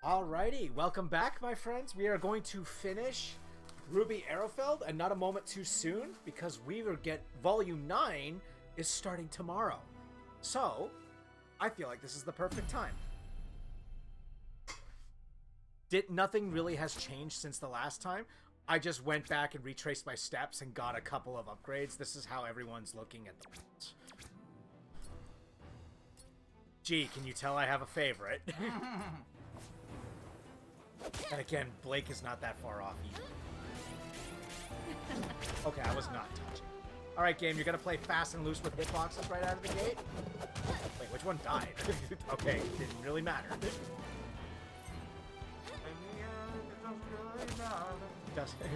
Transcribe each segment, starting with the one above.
Alrighty, welcome back, my friends. We are going to finish RWBY Arrowfell, and not a moment too soon, because we will get Volume 9 is starting tomorrow. So, I feel like this is the perfect time. Nothing really has changed since the last time. I just went back and retraced my steps and got a couple of upgrades. This is how everyone's looking at the moment. Gee, can you tell I have a favorite? And again, Blake is not that far off either. Okay, I was not touching. Alright, game, you're gonna play fast and loose with hitboxes right out of the gate? Wait, which one died? Okay, didn't really matter. Does it?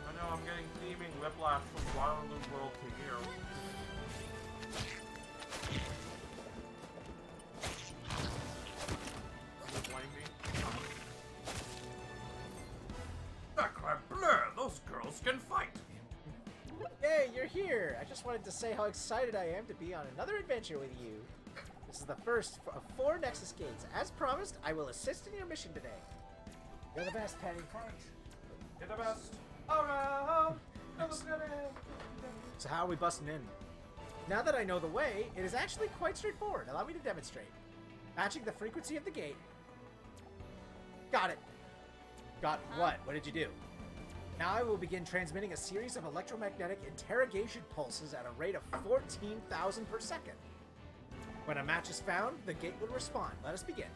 I know I'm getting theming whiplash from Waterloo World to here. You blame me? Sacre bleu, those girls can fight! Yay, you're here! I just wanted to say how excited I am to be on another adventure with you. This is the first of 4 Nexus gates. As promised, I will assist in your mission today. You're the best, Penny. You're the best around! So how are we busting in? Now that I know the way, it is actually quite straightforward. Allow me to demonstrate. Matching the frequency of the gate. Got it. Got what? What did you do? Now I will begin transmitting a series of electromagnetic interrogation pulses at a rate of 14,000 per second. When a match is found, the gate will respond. Let us begin.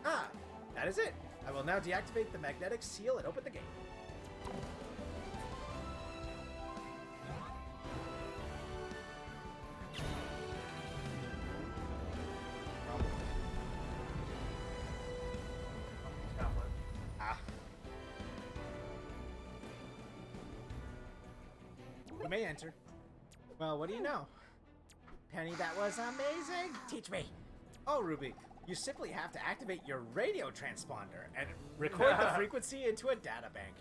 Ah, that is it. I will now deactivate the magnetic seal and open the gate. You may enter. Well, what do you know? Penny, that was amazing! Teach me! Oh, Ruby, you simply have to activate your radio transponder and record the frequency into a data bank.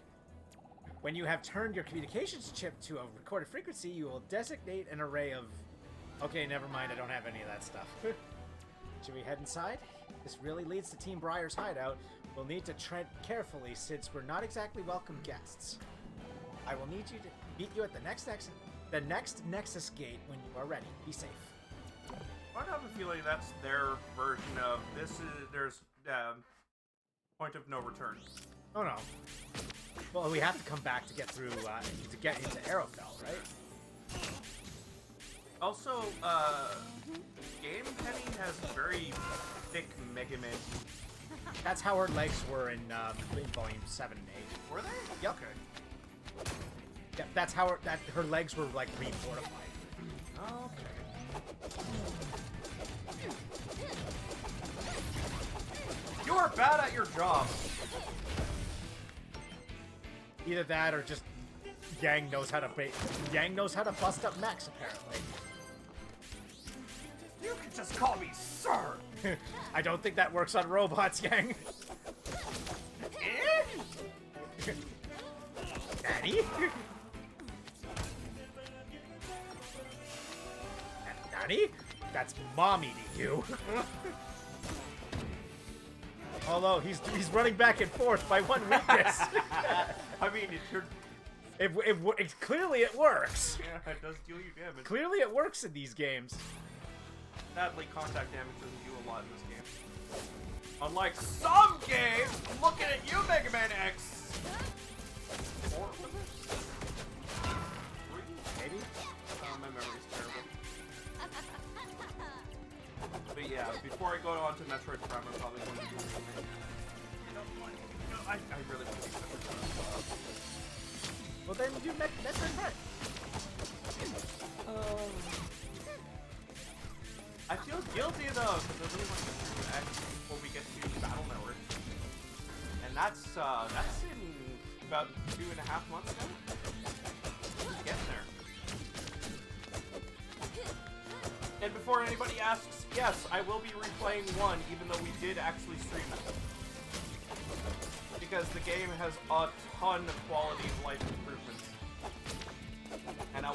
When you have turned your communications chip to a recorded frequency, you will designate an array of... Okay, never mind, I don't have any of that stuff. Should we head inside? This really leads to Team Briar's hideout. We'll need to tread carefully since we're not exactly welcome guests. I will need you to meet you at the next Nexus gate when you are ready. Be safe. I have a feeling that's their version of this is there's point of no return. Oh no. Well, we have to come back to get through to get into Arrowfell, right? Also, Game Penny has very thick Mega Man. That's how her legs were in Volume 7 and 8. Were they? Yep. Okay. Yep, that's how her legs were like refortified. Okay. You are bad at your job. Either that or just Yang knows how to bust up mechs, apparently. You can just call me sir. I don't think that works on robots, Yang. Daddy? Daddy? That's mommy to you. Although he's running back and forth by one weakness. I mean, clearly it works. Yeah, it does deal you damage. Clearly it works in these games. Sadly, contact damage doesn't do a lot in this game. Unlike some games, looking at you, Mega Man X. 4 was it? 3? Maybe. My memory's terrible. But yeah, before I go on to Metroid Prime, I'm probably going to do something. I really want to do Metroid Prime. Well, then do Metroid Prime. I feel guilty though, because I really want to get through X before we get to Battle Network. And that's in about 2.5 months now. We're getting there. And before anybody asks, yes, I will be replaying 1, even though we did actually stream it. Because the game has a ton of quality of life improvements.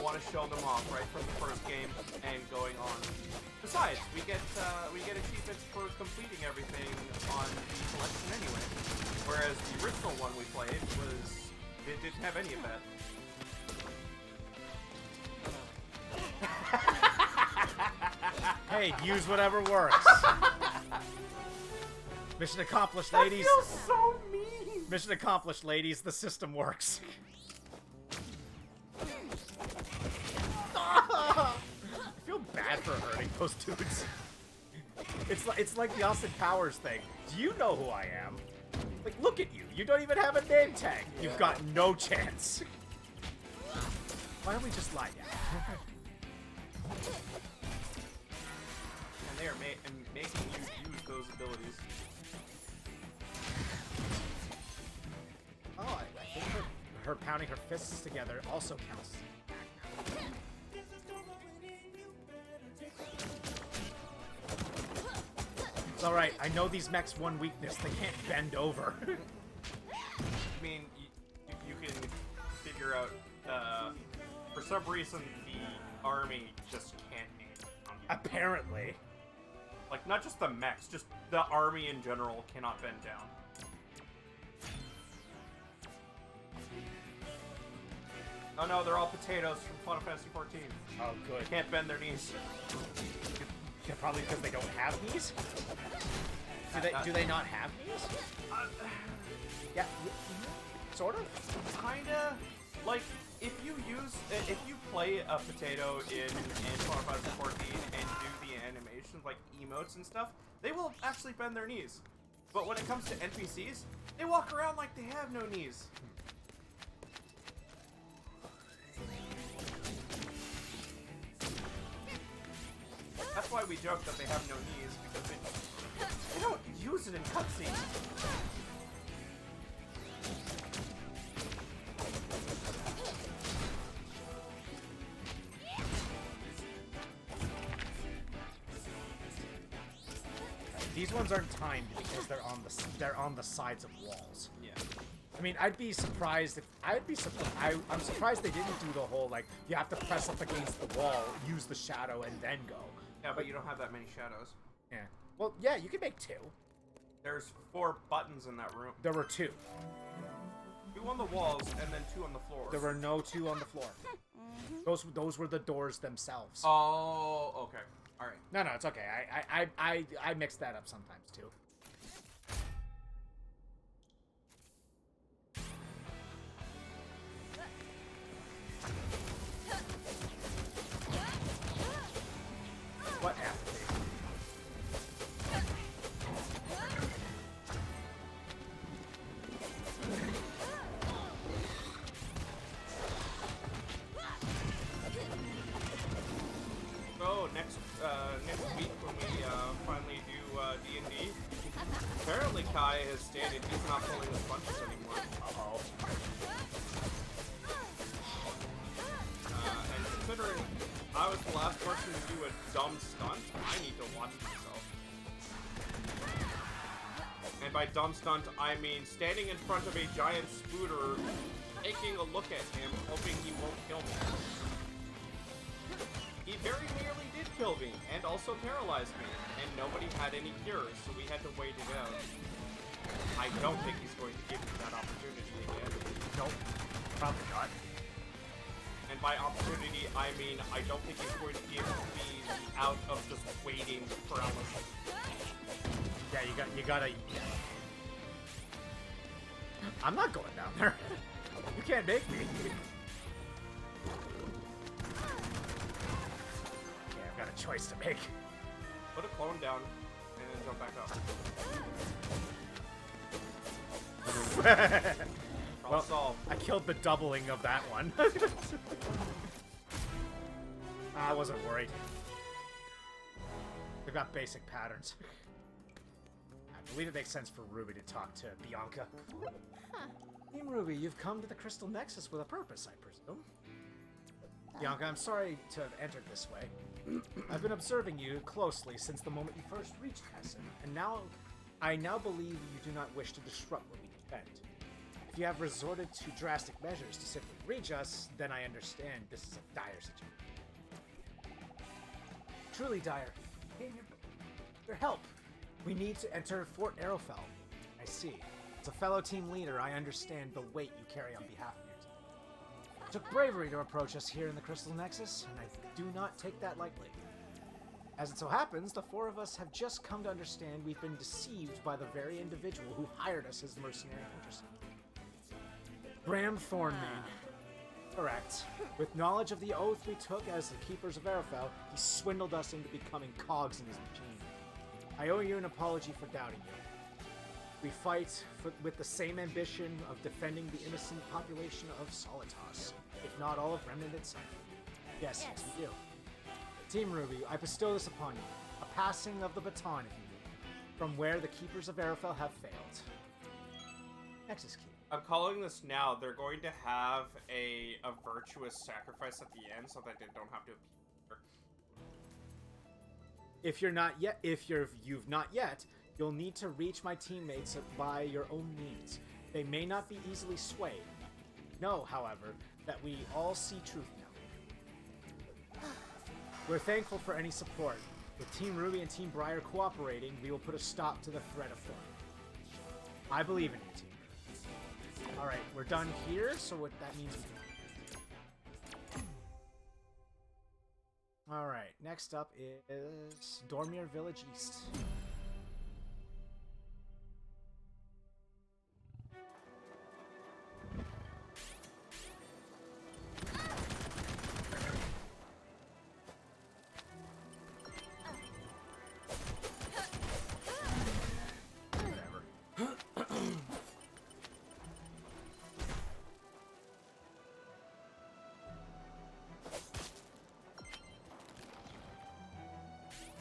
want to show them off right from the first game and going on. Besides, we get achievements for completing everything on the collection anyway. Whereas the original one we played it didn't have any of that. Hey, use whatever works. Mission accomplished, ladies. That feels so mean. Mission accomplished, ladies. The system works. I feel bad for hurting those dudes. It's like the Austin Powers thing. Do you know who I am? Like, look at you. You don't even have a name tag. You've got no chance. Why don't we just lie down? And they are making you use those abilities. Oh, I think her pounding her fists together also counts. It's alright, I know these mechs' one weakness, they can't bend over. I mean, you can figure out, for some reason, the army just can't aim on you. Apparently. Like, not just the mechs, just the army in general cannot bend down. Oh no, they're all potatoes from Final Fantasy XIV. Oh, good. They can't bend their knees. Yeah, probably because they don't have knees? Do they not have knees? Yeah, sort of. Kinda. Like, if you play a potato in Final Fantasy XIV and do the animations, like emotes and stuff, they will actually bend their knees. But when it comes to NPCs, they walk around like they have no knees. That's why we joke that they have no knees, because they don't use it in cutscenes. These ones aren't timed because they're on the sides of walls. Yeah. I mean, I'm surprised I'm surprised they didn't do the whole, like, you have to press up against the wall, use the shadow, and then go. Yeah, but you don't have that many shadows. Yeah. Well, yeah, you can make 2. There's 4 buttons in that room. There were 2. 2 on the walls, and then 2 on the floor. There were no 2 on the floor. Those were the doors themselves. Oh, okay. Alright. No, it's okay. I mix that up sometimes, too. What happened? So next week when we finally do D&D, apparently Kai has stated he's not pulling his punches anymore. Uh-oh. And considering I was the last person to do a dumb stunt, I need to watch myself. And by dumb stunt, I mean standing in front of a giant spooter, taking a look at him, hoping he won't kill me. He very nearly did kill me, and also paralyzed me, and nobody had any cures, so we had to wait it out. I don't think he's going to give me that opportunity again. Nope. Probably not. And by opportunity, I mean I don't think he's going to give me out of just waiting paralysis. Yeah, you gotta. Yeah. I'm not going down there. You can't make me. Yeah, I've got a choice to make. Put a clone down and then jump back up. Well, solved. I killed the doubling of that one. I wasn't worried. They've got basic patterns. I believe it makes sense for Ruby to talk to Bianca. Huh. Team Ruby, you've come to the Crystal Nexus with a purpose, I presume. Bianca, I'm sorry to have entered this way. I've been observing you closely since the moment you first reached Hessen, and I now believe you do not wish to disrupt what we defend. If If you have resorted to drastic measures to simply reach us, then I understand this is a dire situation. Truly dire. Your help. We need to enter Fort Arrowfell. I see. As a fellow team leader, I understand the weight you carry on behalf of your team. It took bravery to approach us here in the Crystal Nexus, and I do not take that lightly. As it so happens, the four of us have just come to understand we've been deceived by the very individual who hired us as mercenary hunters. Bram Thornmane. Correct. With knowledge of the oath we took as the Keepers of Arrowfell, he swindled us into becoming cogs in his machine. I owe you an apology for doubting you. We fight with the same ambition of defending the innocent population of Solitas, if not all of Remnant itself. Yes, we do. Team RWBY, I bestow this upon you. A passing of the baton, if you will, from where the Keepers of Arrowfell have failed. Nexus Key. I'm calling this now. They're going to have a virtuous sacrifice at the end so that they don't have to appear. If you've not yet, you'll need to reach my teammates by your own means. They may not be easily swayed. Know, however, that we all see truth now. We're thankful for any support. With Team RWBY and Team Briar cooperating, we will put a stop to the threat of Thorn. I believe in you, Team. Alright, we're done here, so what that means we can... Alright, next up is Dormir Village East.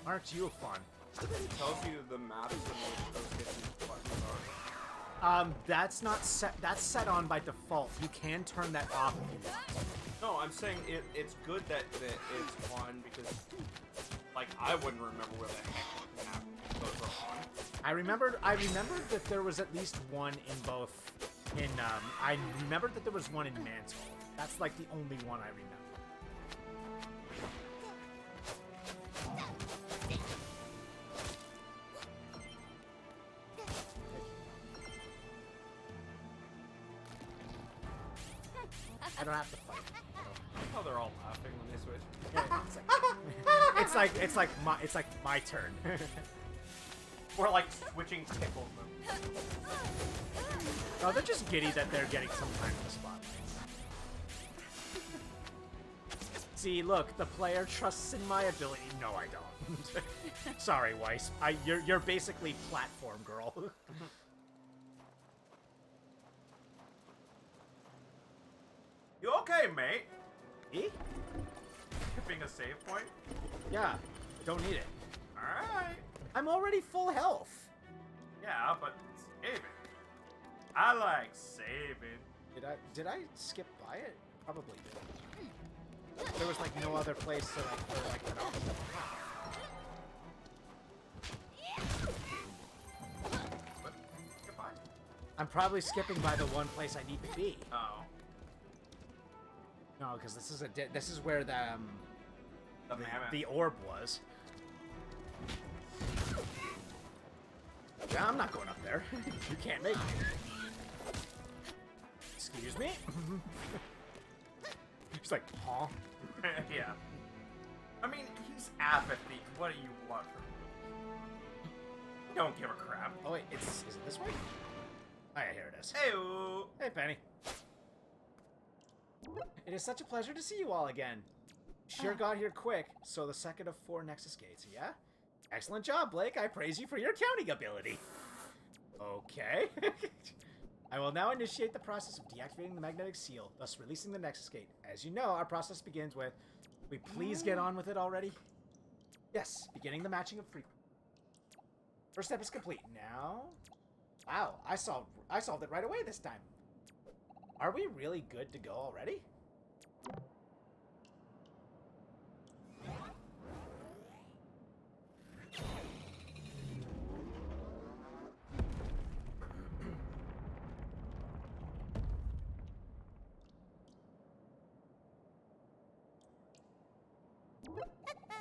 Aren't you fun? It tells you the maps and which those hidden buttons are. That's not set. That's set on by default. You can turn that off if you want. No, I'm saying it's good that it's on because, like, I wouldn't remember where the heck those were on. I remembered that there was at least one in both. I remembered that there was one in Mantle. That's like the only one I remember. I don't have to fight. Oh, they're all laughing when they switch. Yeah, it's like my turn. We're like switching tickles them. Oh, they're just giddy that they're getting some time in the spotlight. See, look, the player trusts in my ability. No, I don't. Sorry, Weiss. You're basically platform girl. You okay, mate? Me? Skipping a save point? Yeah, don't need it. Alright. I'm already full health. Yeah, but saving. I like saving. Did I skip by it? Probably did. There was like no other place to like an option. What? Skip by? I'm probably skipping by the one place I need to be. Oh. No, because this is where the orb was. Yeah, I'm not going up there. You can't make me. Excuse me? He's like, huh? Yeah. I mean, he's apathy. What do you want from him? Don't give a crap. Oh wait, is it this way? Oh yeah, here it is. Hey-oo. Hey, Penny. It is such a pleasure to see you all again. Sure got here quick, so the second of 4 Nexus gates, yeah? Excellent job, Blake. I praise you for your counting ability. Okay. I will now initiate the process of deactivating the magnetic seal, thus releasing the Nexus gate. As you know, our process begins with, we please get on with it already? Yes, beginning the matching of frequency. First step is complete. Now, wow, I solved it right away this time. Are we really good to go already?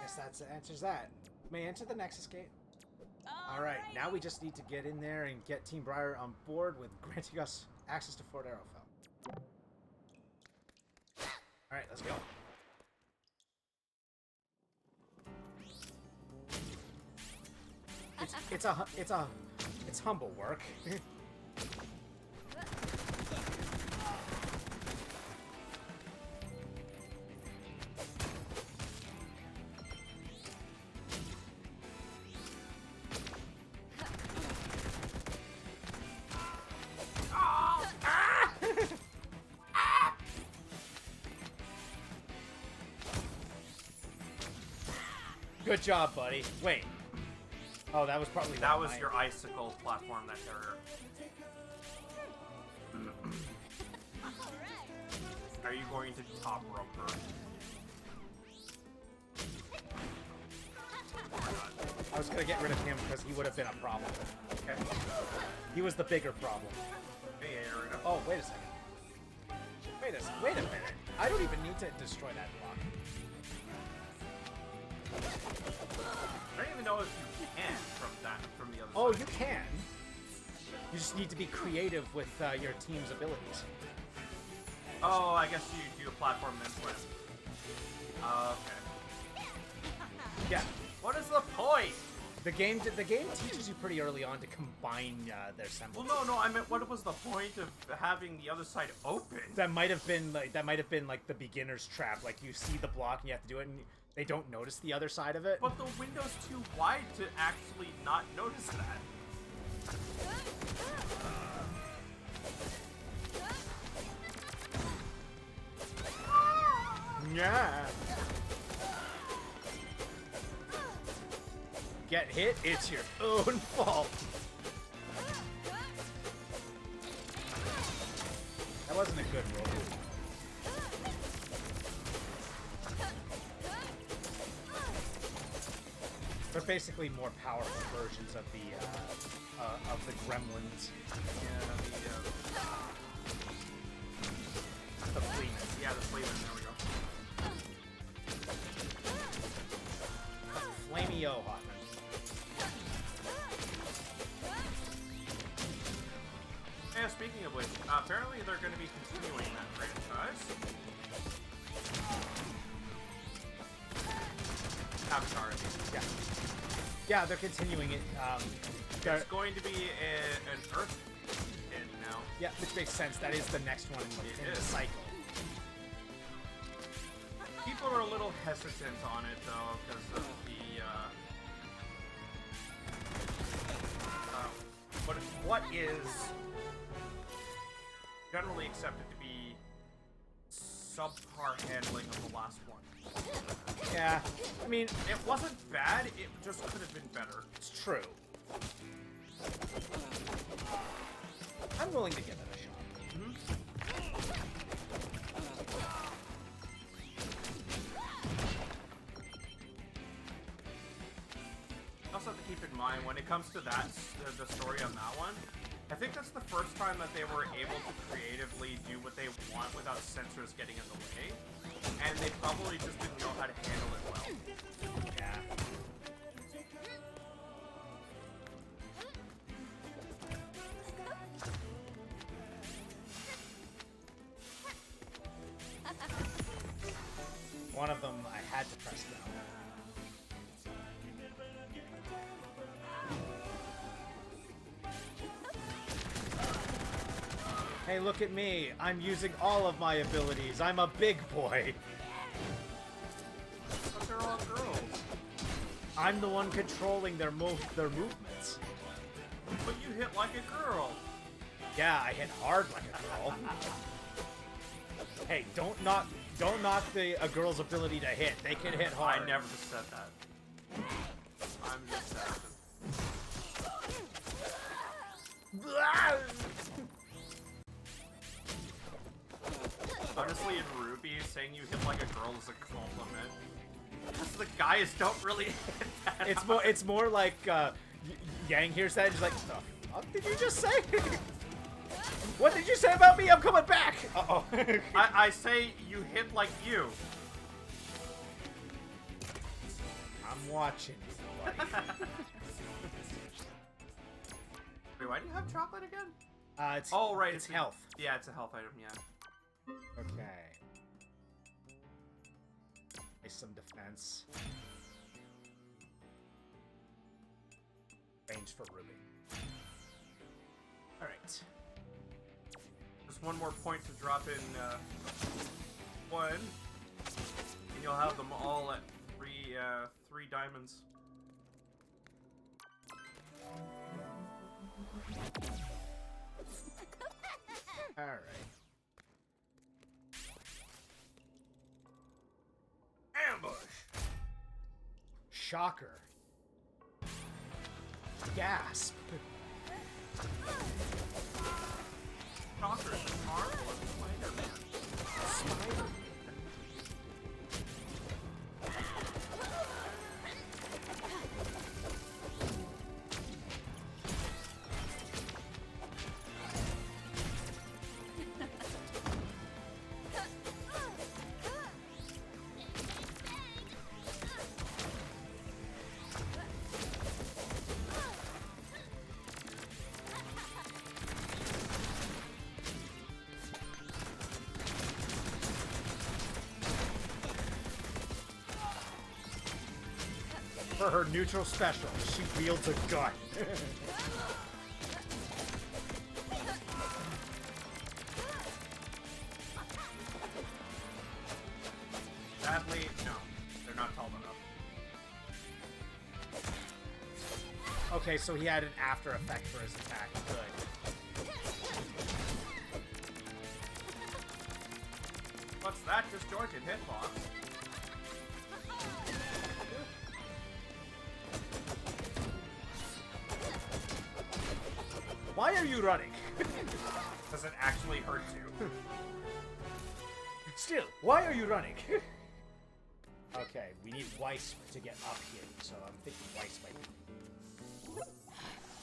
Guess that answers that. May enter the Nexus gate. Alright, now we just need to get in there and get Team Briar on board with granting us access to Fort Arrowfell. Alright, let's go. It's humble work. Good job, buddy. Wait. Oh, that was probably that was your icicle platform that terror. Are you going to top rope her? I was gonna get rid of him because he would have been a problem. Okay. He was the bigger problem. Hey, Arena. Oh, wait a second. Wait a minute. I don't even need to destroy that block. I don't even know if you can from the other Oh, side. you can. You just need to be creative with your team's abilities. Oh, I guess you do a platform then swim. Okay. Yeah. What is the point? The game teaches you pretty early on to combine their semblance. Well, no. I meant, what was the point of having the other side open? That might have been like the beginner's trap. Like you see the block and you have to do it, and they don't notice the other side of it. But the window's too wide to actually not notice that. Yeah. Get hit, it's your own fault. That wasn't a good roll. They're basically more powerful versions of the gremlins. Yeah, The fleemen. yeah, the flavor. There we go. Flamey-o, Hotman. Yeah, speaking of which, apparently they're going to be continuing that franchise. Avatar, at least. Yeah. Yeah, they're continuing it. There's going to be an Earth in now. Yeah, which makes sense. That is the next one in the cycle. People are a little hesitant on it, though, because of the, what is generally accepted to be subpar handling of the last one. Yeah, I mean, It wasn't bad, it just could have been better. it's true. I'm willing to give it a shot. Also have to keep in mind, when it comes to that, the story on that one, I think that's the first time that they were able to creatively do what they want without censors getting in the way. And they probably just didn't know how to handle it well. Yeah. One of them I had to press down. Hey, look at me. I'm using all of my abilities. I'm a big boy. But they're all girls. I'm the one controlling their movements. But you hit like a girl. Yeah, I hit hard like a girl. Hey, don't knock a girl's ability to hit. They can hit hard. I never said that. I'm just asking. Honestly, in RWBY, saying you hit like a girl is a compliment. Because the guys don't really hit that It's more like Yang hears that and he's like, the fuck did you just say? What did you say about me? I'm coming back! Uh-oh. I say you hit like you. I'm watching you, buddy. Wait, why do you have chocolate again? It's, oh, right. It's health. Yeah, it's a health item, yeah. Okay. Nice, some defense. Range for RWBY. Alright. Just one more point to drop in one. And you'll have them all at three diamonds. Alright. Ambush! Shocker. Gasp. Shocker is as powerful as Spider-Man. Spider. For her neutral special, she wields a gun. Sadly, no. They're not tall enough. Okay, so he had an after effect for his attack. Good. What's that? Disjointed hitbox. Why are you running? Does it actually hurt you? Still, why are you running? Okay, we need Weiss to get up here, so I'm thinking Weiss might be.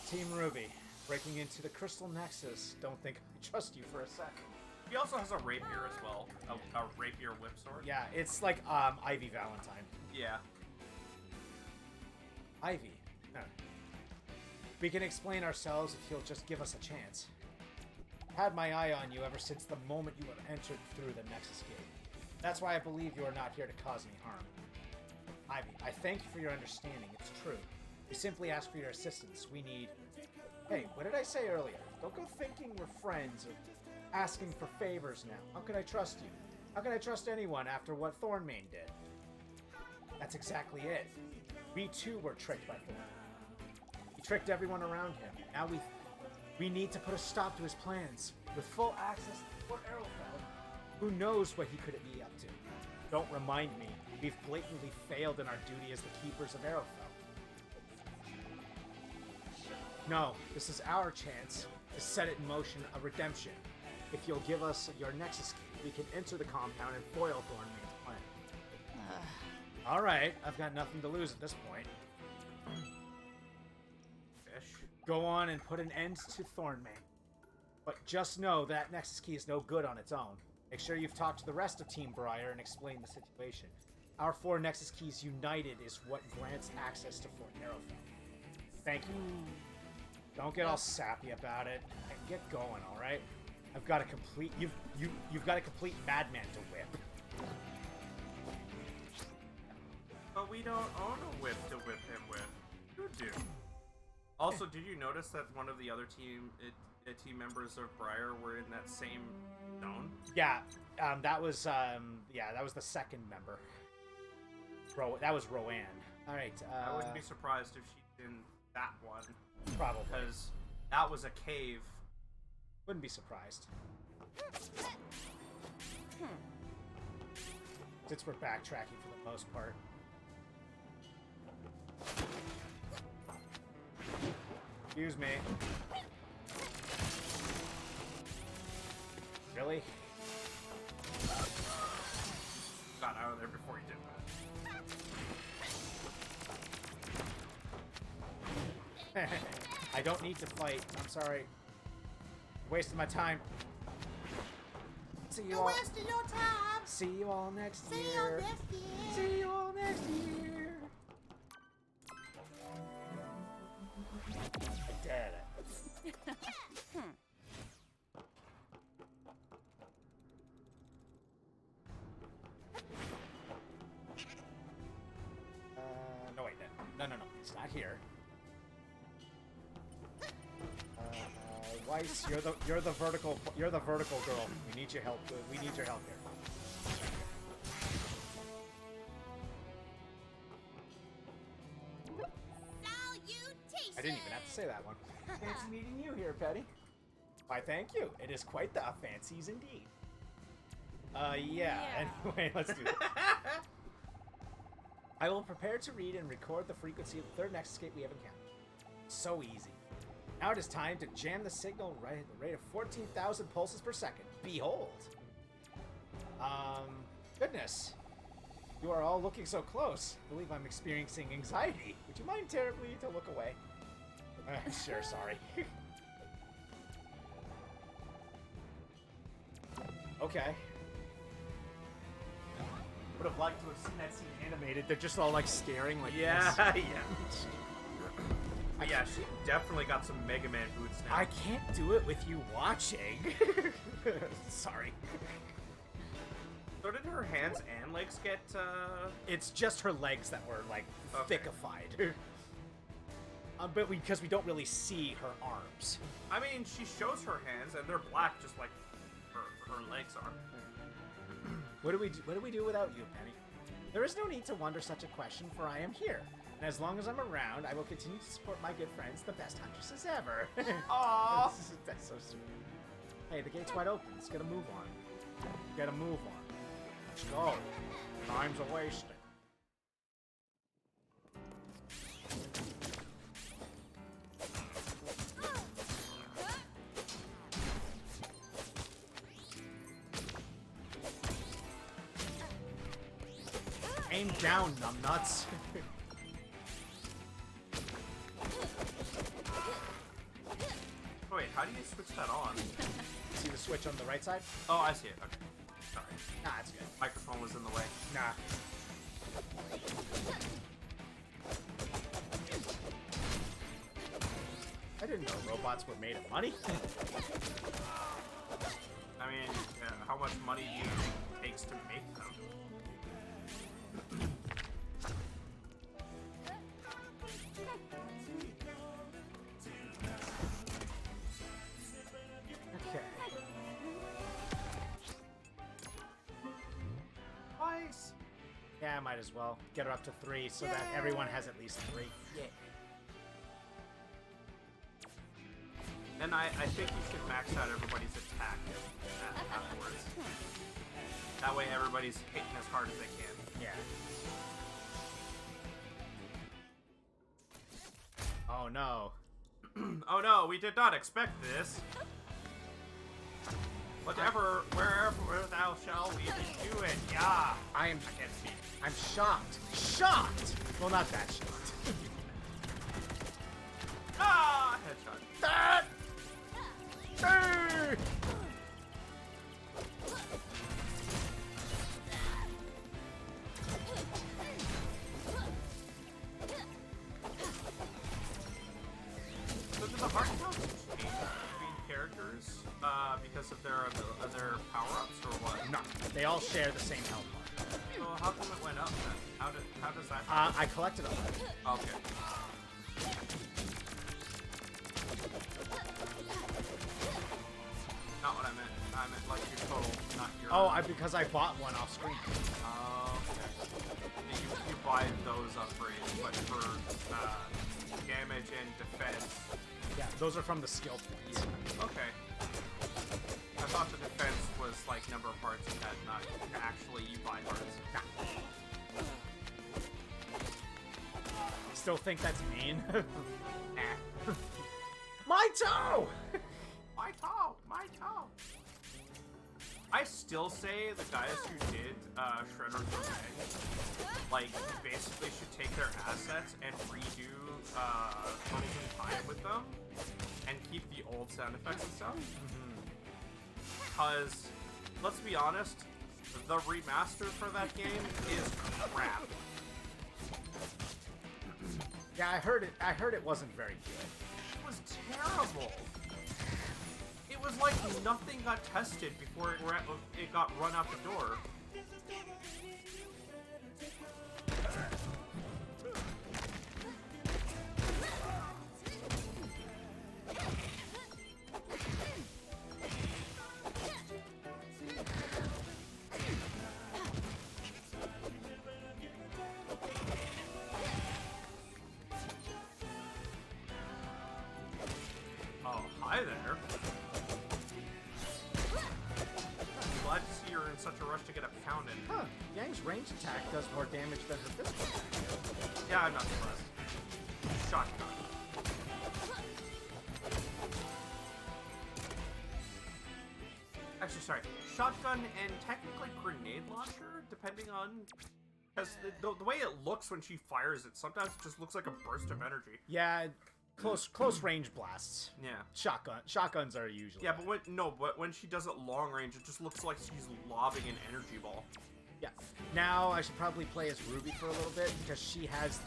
Team RWBY, breaking into the Crystal Nexus. Don't think I trust you for a second. He also has a rapier as well. A rapier whip sword. Yeah, it's like Ivy Valentine. Yeah. Ivy. No. We can explain ourselves if you'll just give us a chance. Had my eye on you ever since the moment you have entered through the Nexus Gate. That's why I believe you are not here to cause any harm. Ivy, I thank you for your understanding. It's true. We simply ask for your assistance. We need... Hey, what did I say earlier? Don't go thinking we're friends or asking for favors now. How could I trust you? How could I trust anyone after what Thornmane did? That's exactly it. We too were tricked by Thorn. He tricked everyone around him. Now we need to put a stop to his plans. With full access to Fort Arrowfell, who knows what he could be up to? Don't remind me. We've blatantly failed in our duty as the keepers of Arrowfell. No, this is our chance to set it in motion, a redemption. If you'll give us your Nexus key, we can enter the compound and foil Thornmane's plan. Alright, I've got nothing to lose at this point. Fish. Go on and put an end to Thornmane. But just know that Nexus key is no good on its own. Make sure you've talked to the rest of Team Briar and explained the situation. Our 4 Nexus keys united is what grants access to Fort Arrowfell. Thank you. Don't get all sappy about it. And get going, all right? I've got a complete. You've got a complete madman to whip. But we don't own a whip to whip him with. You do. Also, did you notice that one of the other team members of Briar were in that same zone? Yeah, that was the second member. That was Rowan. All right. I wouldn't be surprised if she's in that one. Probably. Because that was a cave. Wouldn't be surprised. Since we're backtracking for the most part. Excuse me. Really? Got out of there before you did that. I don't need to fight. I'm sorry. Wasting my time. See you all. Wasting your time. See you all next See year. you next year. See you all next year. I did it. No, wait, no, it's not here. Weiss, you're the vertical girl. We need your help. We need your help here. I didn't even have to say that one. Fancy meeting you here, Petty. Why, thank you. It is quite the fancies indeed. Yeah. Anyway, let's do it. I will prepare to read and record the frequency of the third next escape we have encountered. So easy. Now it is time to jam the signal right at the rate of 14,000 pulses per second. Behold. Goodness. You are all looking so close. I believe I'm experiencing anxiety. Would you mind terribly to look away? Sure, sorry. Okay. Would have liked to have seen that scene animated. They're just all like staring like yeah, this. Yeah, she definitely got some Mega Man boots now. I can't do it with you watching. Sorry. So did her hands and legs get, It's just her legs that were, like, thickified. But because we don't really see her arms. I mean, she shows her hands, and they're black just like her legs are. What do we do without you, Penny? There is no need to wonder such a question, for I am here. And as long as I'm around, I will continue to support my good friends, the best huntresses ever. Aww! That's so sweet. Hey, the gate's wide open. Let's get a move on. Get a move on. Let's go. Time's a wasting. Aim down, numbnuts. Wait, how do you switch that on? See the switch on the right side? Oh, I see it. Okay. Sorry. Nah, it's good. Microphone was in the way. Nah. I didn't know robots were made of money. I mean, how much money do you think it takes to make them? Okay. Twice. Yeah, I might as well. Get her up to 3 so that everyone has at least 3. Yeah. And I think you should max out everybody's attack afterwards. That way everybody's hitting as hard as they can. Yeah. Oh no. Oh no, we did not expect this. Whatever, wherever thou shall we do it, yeah. I can't speak. I'm shocked. Shocked! Well, not that shocked. Ah! Headshot. That! Hey! So do the heart counts change between characters because of their power-ups or what? No, they all share the same health bar. So how come it went up then? How does that I collected them. Okay. Not what I meant. I meant like your total, not your... Oh, because I bought one off screen. Okay. You buy those upgrades, but for damage and defense. Yeah, those are from the skill points. Okay. I thought the defense was like number of parts you had, not actually you buy parts. Nah. Still think that's mean? Nah. My toe! My toe! My toe! I still say the guys who did Shredder's Revenge, like, basically should take their assets and redo Turtles in Time with them, and keep the old sound effects and stuff. Because, let's be honest, the remaster for that game is crap. Yeah, I heard it wasn't very good. was terrible. It was like nothing got tested before it got run out the door. Oh, hi there. Glad to see you're in such a rush to get a pound in. Huh. Yang's range attack does more damage than her physical attack. Yeah, I'm not surprised. Shotgun. Actually, sorry. Shotgun and technically grenade launcher, depending on... Because the way it looks when she fires it, sometimes it just looks like a burst of energy. Yeah, close range blasts. Yeah. Shotguns are usually. Yeah, but when she does it long range, it just looks like she's lobbing an energy ball. Yeah. Now I should probably play as Ruby for a little bit because she has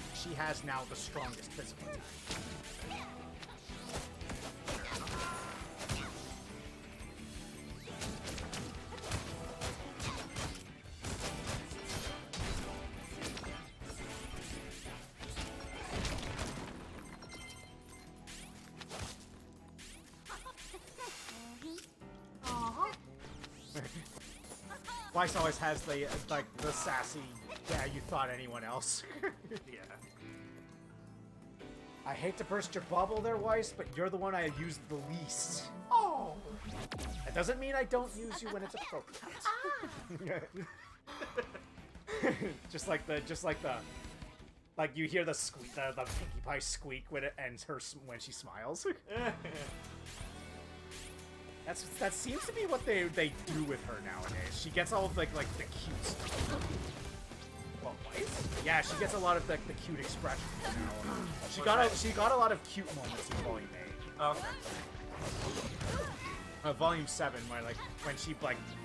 now the strongest physical attack. Weiss always has the sassy, yeah, you thought anyone else. Yeah. I hate to burst your bubble there, Weiss, but you're the one I used the least. Oh! That doesn't mean I don't use you when it's appropriate. just like you hear the squeak, the Pinkie Pie squeak when it ends when she smiles. That seems to be what they do with her nowadays. She gets all of the cute stuff. Well, Weiss? Yeah, she gets a lot of the cute expressions now. She got a lot of cute moments in Volume 8. Okay. Volume 7, where when she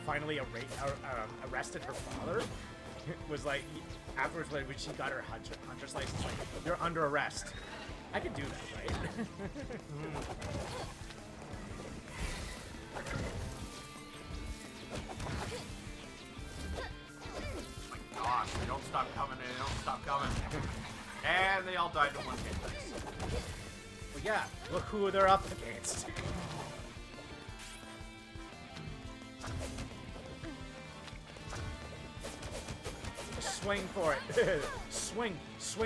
finally arrested her father, was afterwards when she got her hunter's license, you're under arrest. I could do that, right? My gosh, they don't stop coming, they don't stop coming. And they all died in one hit. Well, yeah, look who they're up against. Swing for it. Swing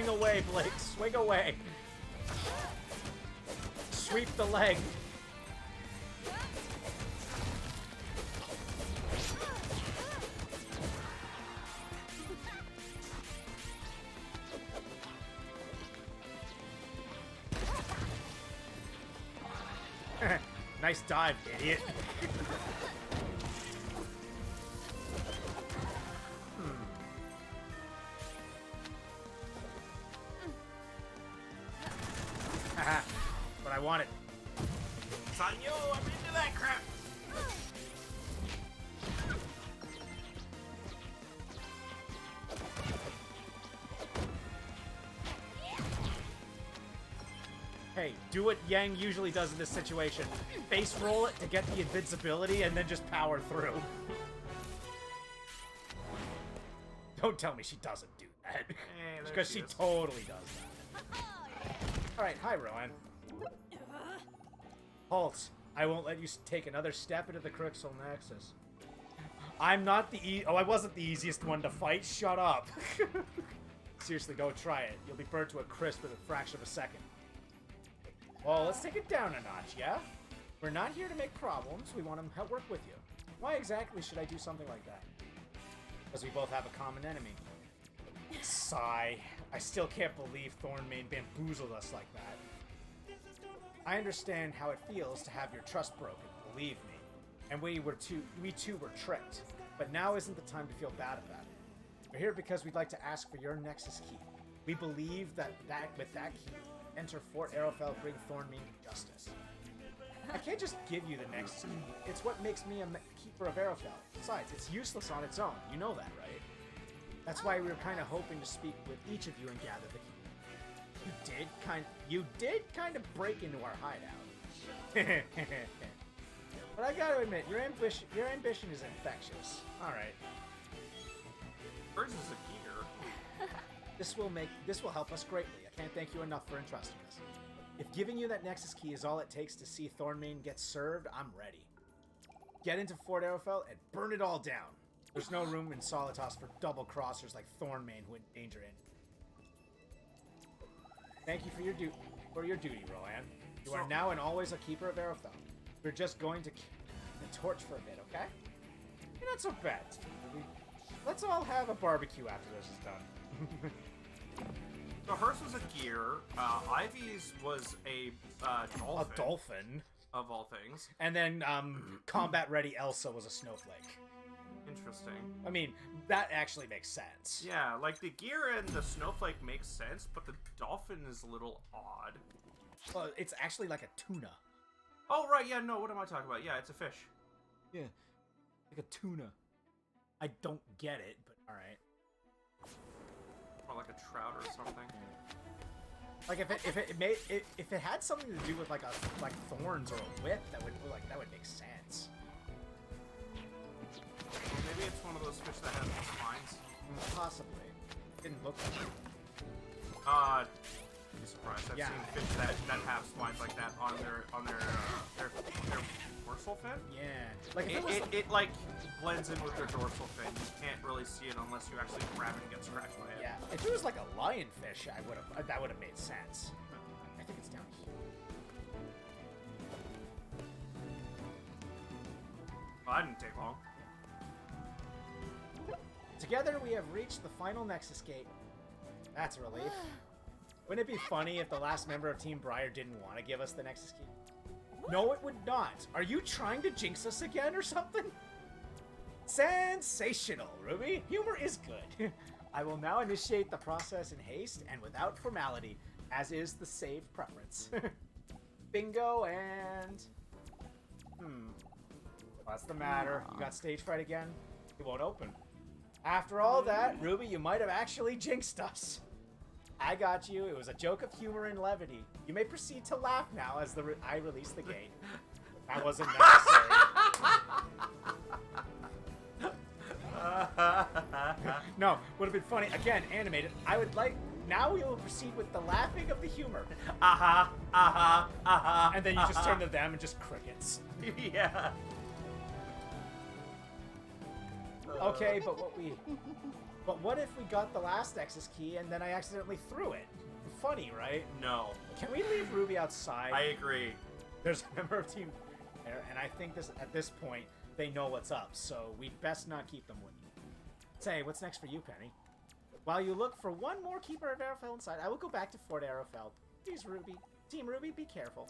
away, Blake. Swing away. Sweep the leg. Nice dive, idiot. Haha, but I want it. It's on you, I'm into that crap. Hey, do what Yang usually does in this situation. Base roll it to get the invincibility and then just power through. Don't tell me she doesn't do that. Because she totally does that. Alright, hi Rowan. Halt. I won't let you take another step into the Crystal Nexus. I'm not the I wasn't the easiest one to fight. Shut up. Seriously, don't try it. You'll be burnt to a crisp in a fraction of a second. Well, let's take it down a notch, yeah? We're not here to make problems. We want to help work with you. Why exactly should I do something like that? Because we both have a common enemy. Sigh. I still can't believe Thornmane bamboozled us like that. I understand how it feels to have your trust broken, believe me. And we too were tricked. But now isn't the time to feel bad about it. We're here because we'd like to ask for your Nexus key. We believe that with that key, enter Fort Arrowfell, bring Thornmane to justice. I can't just give you the Nexus key. It's what makes me a keeper of Arrowfell. Besides, it's useless on its own. You know that, right? That's why we were kind of hoping to speak with each of you and gather the key. You did kind of break into our hideout. But I gotta admit, your ambition is infectious. Alright. Hers is a gear. This will help us greatly. I can't thank you enough for entrusting us. If giving you that Nexus key is all it takes to see Thornmane get served, I'm ready. Get into Fort Arrowfell and burn it all down. There's no room in Solitas for double-crossers like Thornmane who endanger it. Thank you for your duty, Rohan. You are now and always a keeper of Arrowfell. We're just going to the torch for a bit, okay? You're not so bad. Let's all have a barbecue after this is done. So hers was a gear. Ivy's was a dolphin. A dolphin. Of all things. And then combat-ready Elsa was a snowflake. Interesting. I mean, that actually makes sense. Yeah, like the gear and the snowflake makes sense, but the dolphin is a little odd. Well, it's actually like a tuna. Oh, right, yeah, no, what am I talking about? Yeah, it's a fish. Yeah, like a tuna. I don't get it, but alright. Or like a trout or something. Like if it had something to do with like thorns or a whip, that would make sense. Well, maybe it's one of those fish that has spines. Possibly. Didn't look like it. I'd be surprised. I've Yeah. seen fish that have spines like that on their dorsal fin. Yeah. Like if it like blends in with their dorsal fin. You can't really see it unless you actually grab it and get scratched by it. Yeah. If it was like a lionfish, that would have made sense. I think it's down here. Well, that didn't take long. Together we have reached the final Nexus gate. That's a relief. Wouldn't it be funny if the last member of Team Briar didn't want to give us the Nexus key? No, it would not. Are you trying to jinx us again or something? Sensational, Ruby. Humor is good. I will now initiate the process in haste and without formality, as is the saved preference. Bingo and... What's the matter? You got stage fright again? It won't open. After all that, Ruby, you might have actually jinxed us. I got you. It was a joke of humor and levity. You may proceed to laugh now as I release the gate. That wasn't necessary. No, would have been funny. Again, animated. I would like... Now we will proceed with the laughing of the humor. And then you just turn to them and just crickets. Yeah. Okay, but what if we got the last Nexus key and then I accidentally threw it? Funny, right? No. Can we leave Ruby outside? I agree. There's a member of Team there, and I think at this point, they know what's up, so we'd best not keep them with you. Say, what's next for you, Penny? While you look for one more keeper of Arrowfell inside, I will go back to Fort Arrowfell. Please, Ruby. Team Ruby, be careful.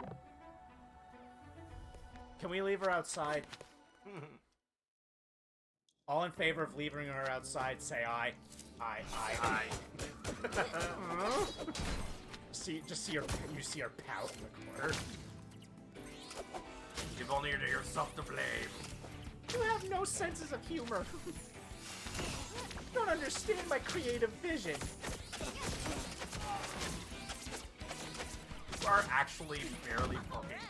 Can we leave her outside? All in favor of leaving her outside, say aye. Aye, aye, aye. You see her pout in the corner. You've only yourself to blame. You have no senses of humor. You don't understand my creative vision. You are actually barely poking them.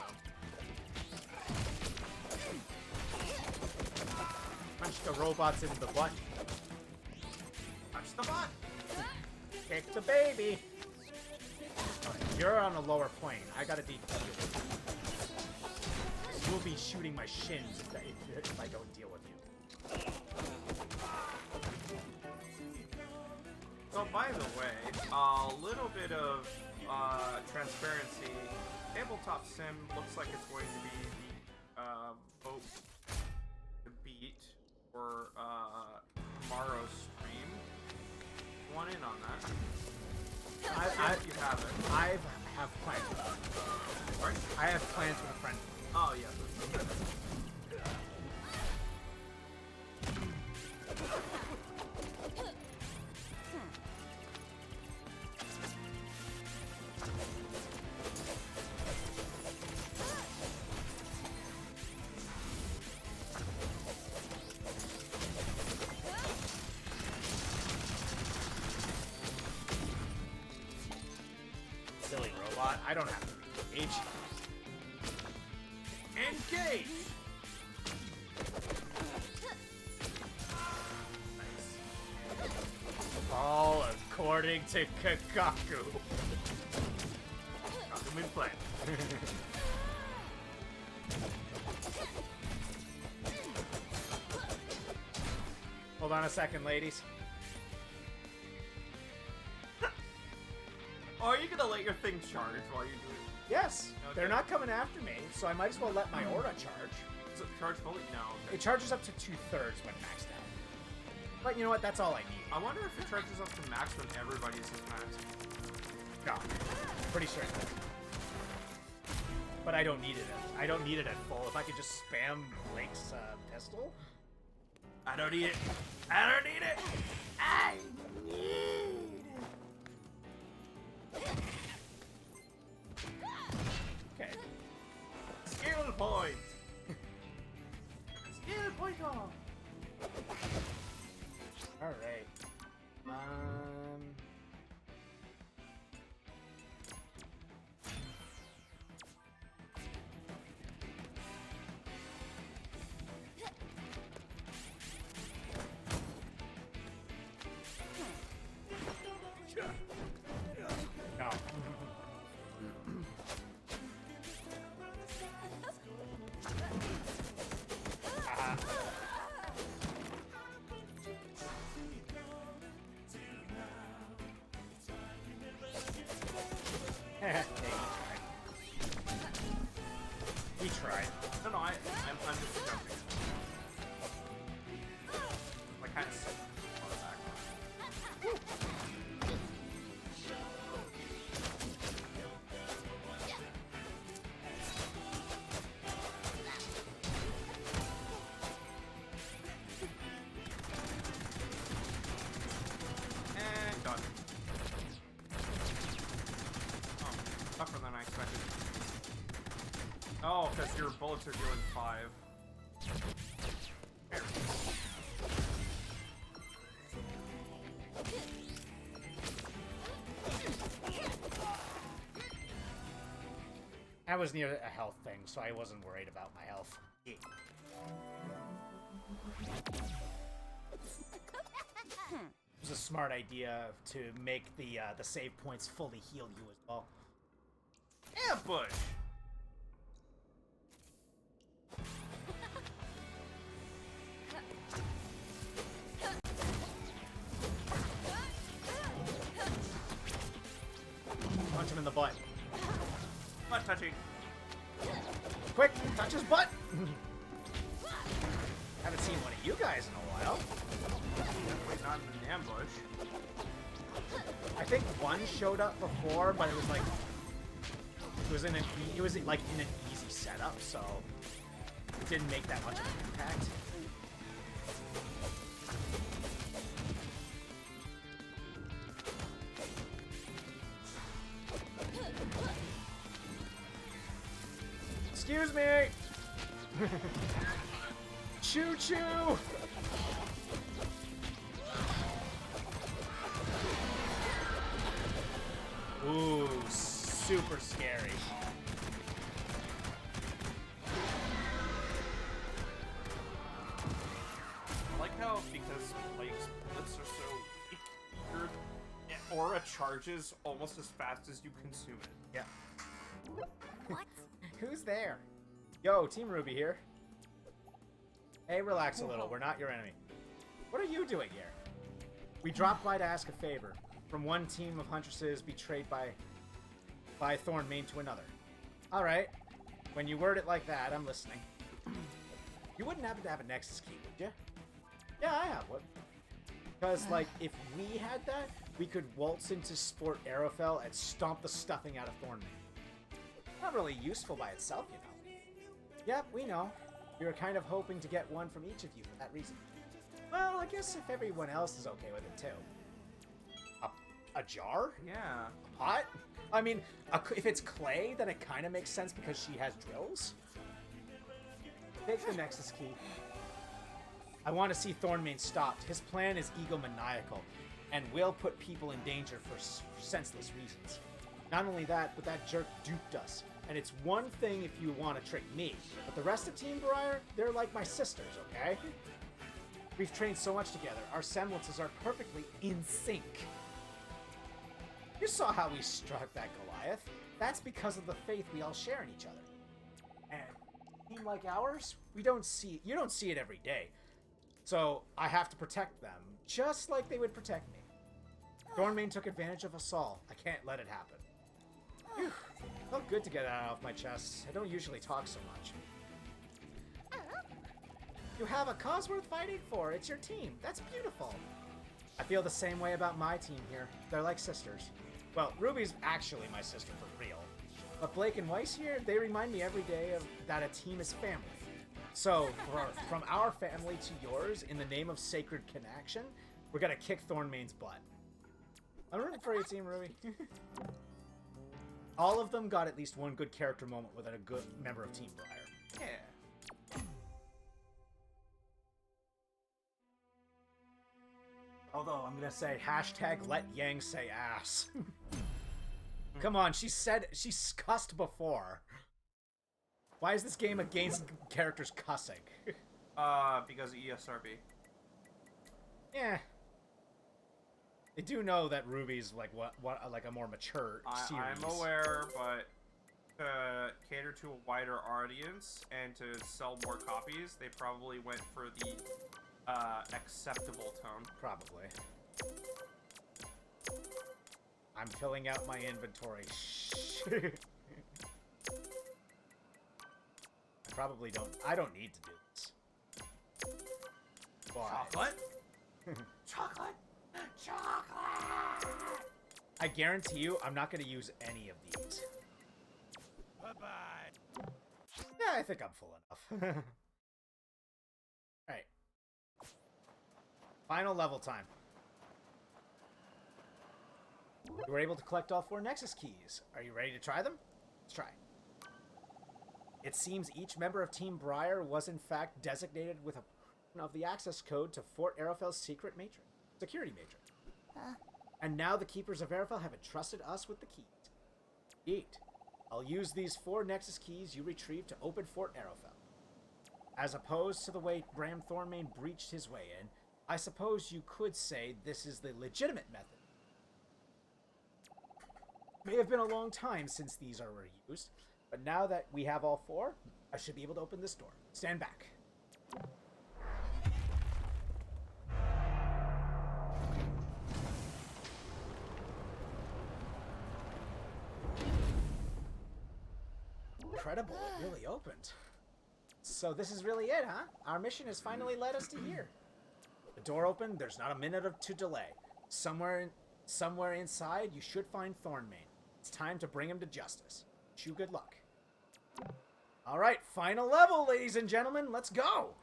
Punch the robots in the butt. Punch the butt. Kick the baby. You're on a lower plane. I gotta deal with you. You'll be shooting my shins if I don't deal with you. So, by the way, a little bit of transparency. Tabletop Sim looks like it's going to be the vote to beat for tomorrow's stream. Want in on that? If you have it. I have plans with a friend. Sorry? I have plans with a friend. Oh, yeah. I don't have to engage. Engage! All according to Kakaku. Kakumin plan. Hold on a second, ladies. Oh, are you gonna let your thing charge while you do it? Yes, Okay. they're not coming after me, so I might as well let my aura charge. Does it charge fully? No. Okay. It charges up to 2/3 when maxed out. But you know what? That's all I need. I wonder if it charges up to max when everybody's at max. No, pretty sure it does. But I don't need it. I don't need it at full. If I could just spam Blake's pistol. I don't need it. I don't need it. I need it. Okay. Skill point. Skill point off. All right. No. Yeah, he tried. No, I'm just jumping. Like kind of sick on the back. And done. Oh, tougher than I expected. Oh, because your bullets are dealing 5. There. I was near a health thing, so I wasn't worried about my health. It was a smart idea to make the save points fully heal you as well. Ambush! Punch him in the butt. Butt touching. Quick, touch his butt! Haven't seen one of you guys in a while. Definitely not in an ambush. I think one showed up before, but it was like it was like in an easy setup, so it didn't make that much of an impact. Excuse me! Choo choo! Ooh, super scary. I like how, because Blake's bullets are so weak, your aura charges almost as fast as you consume it. Yeah. What? Who's there? Yo, Team RWBY here. Hey, relax a little. We're not your enemy. What are you doing here? We dropped by to ask a favor from one team of huntresses betrayed by Thornmane to another. All right. When you word it like that, I'm listening. You wouldn't happen to have a Nexus key, would you? Yeah, I have one. Because, like, if we had that, we could waltz into Sport Arrowfell and stomp the stuffing out of Thornmane. Not really useful by itself, you know. Yep, we know. We were kind of hoping to get one from each of you for that reason. Well, I guess if everyone else is okay with it, too. A jar? Yeah. A pot? I mean, if it's clay, then it kind of makes sense because she has drills. Take the Nexus key. I want to see Thornmane stopped. His plan is egomaniacal and will put people in danger for senseless reasons. Not only that, but that jerk duped us. And it's one thing if you want to trick me, but the rest of Team Briar, they're like my sisters, okay? We've trained so much together. Our semblances are perfectly in sync. You saw how we struck that Goliath. That's because of the faith we all share in each other. And a team like ours, you don't see it every day. So I have to protect them, just like they would protect me. Thornmane took advantage of us all. I can't let it happen. Whew. Felt good to get that off my chest. I don't usually talk so much. You have a cause worth fighting for. It's your team. That's beautiful. I feel the same way about my team here. They're like sisters. Well, Ruby's actually my sister for real. But Blake and Weiss here, they remind me every day of that a team is family. So, from our family to yours, in the name of sacred connection, we're gonna kick Thornmane's butt. I'm rooting for you, Team Ruby. All of them got at least one good character moment with a good member of Team Briar. Yeah. Although, I'm gonna say, hashtag let Yang say ass. Come on, she's cussed before. Why is this game against characters cussing? Because of ESRB. Yeah. They do know that Ruby's like like a more mature series. I'm aware, but to cater to a wider audience and to sell more copies, they probably went for the acceptable tone. Probably. I'm filling out my inventory. I don't need to do this. Why? Chocolate? Chocolate? Chocolate! I guarantee you, I'm not going to use any of these. Bye-bye. Yeah, I think I'm full enough. Alright. Final level time. You were able to collect all 4 Nexus keys. Are you ready to try them? Let's try. It seems each member of Team Briar was in fact designated with a portion of the access code to Fort Arrowfell's secret security matrix. And now the Keepers of Arrowfell have entrusted us with the keys. Indeed. I'll use these 4 Nexus keys you retrieved to open Fort Arrowfell. As opposed to the way Bram Thornmane breached his way in, I suppose you could say this is the legitimate method. May have been a long time since these were used, but now that we have all 4, I should be able to open this door. Stand back. Incredible, it really opened. So this is really it, huh? Our mission has finally led us to here. The door opened, there's not a minute to delay. Somewhere inside, you should find Thornmane. It's time to bring him to justice. Wish you good luck. Alright, final level, ladies and gentlemen, let's go!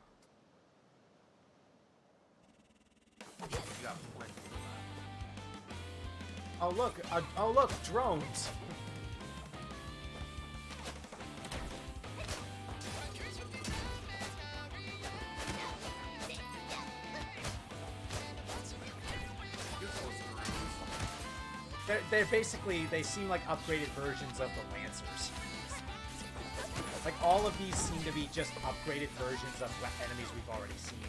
Oh look, drones. They're basically, they seem like upgraded versions of the Lancers. Like, all of these seem to be just upgraded versions of enemies we've already seen.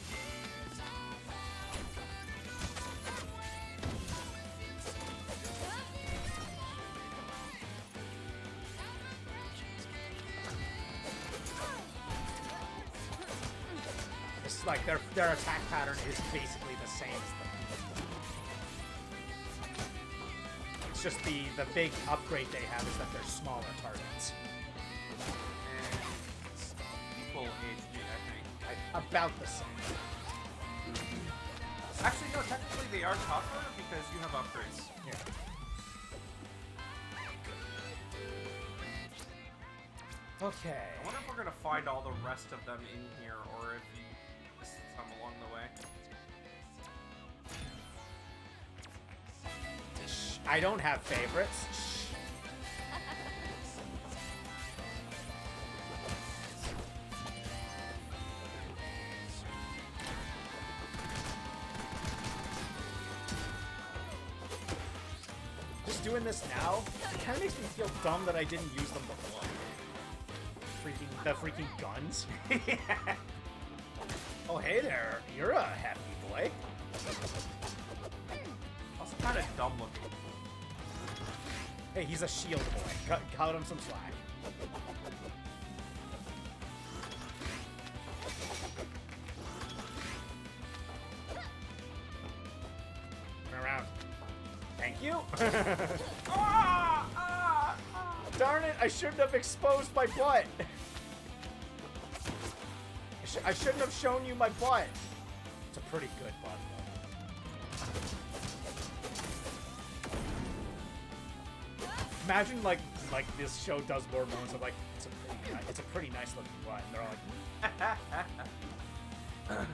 It's like their attack pattern is basically the same as the just the big upgrade they have is that they're smaller targets. And equal HP, I think. About the same. Actually, no, technically they are tougher because you have upgrades. Yeah. Okay. I wonder if we're gonna find all the rest of them in here, or if you missed some along the way. I don't have favorites. doing this now, it kind of makes me feel dumb that I didn't use them before. The freaking guns. Yeah. Oh, hey there. You're a happy boy. Also kind of dumb looking. Hey, he's a shield boy. Cut him some slack. Turn around. Thank you. Darn it, I shouldn't have exposed my butt. I shouldn't have shown you my butt. It's a pretty good butt, though. Imagine, like this show does more moments of, like, it's a pretty nice looking butt, and they're all like...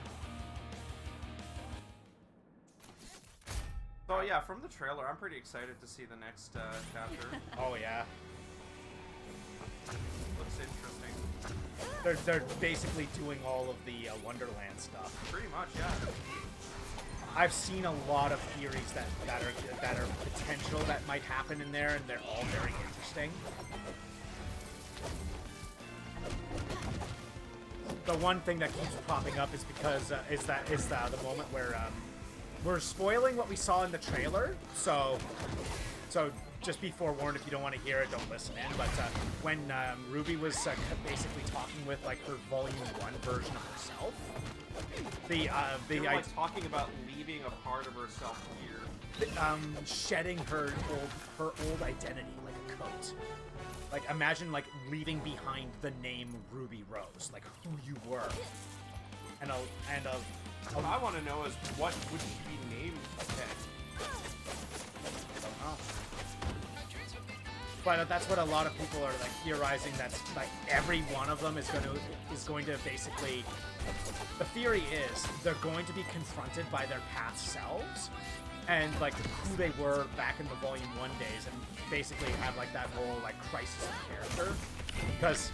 So yeah, from the trailer, I'm pretty excited to see the next chapter. Oh, yeah. Looks interesting. They're basically doing all of the Wonderland stuff. Pretty much, yeah. I've seen a lot of theories that are potential that might happen in there, and they're all very interesting. The one thing that keeps popping up is because is the moment where we're spoiling what we saw in the trailer. So just be forewarned, if you don't want to hear it, don't listen in. But when RWBY was basically talking with, like, her Volume 1 version of herself, they were, like, talking about leaving a part of herself here. Shedding her old identity, like a coat. Like, imagine, like, leaving behind the name Ruby Rose, like who you were, What I want to know is, what would she be named then? Oh. But that's what a lot of people are, like, theorizing. That's, like, every one of them is going to basically. The theory is they're going to be confronted by their past selves, and, like, who they were back in the Volume 1 days, and basically have, like, that whole, like, crisis of character. Because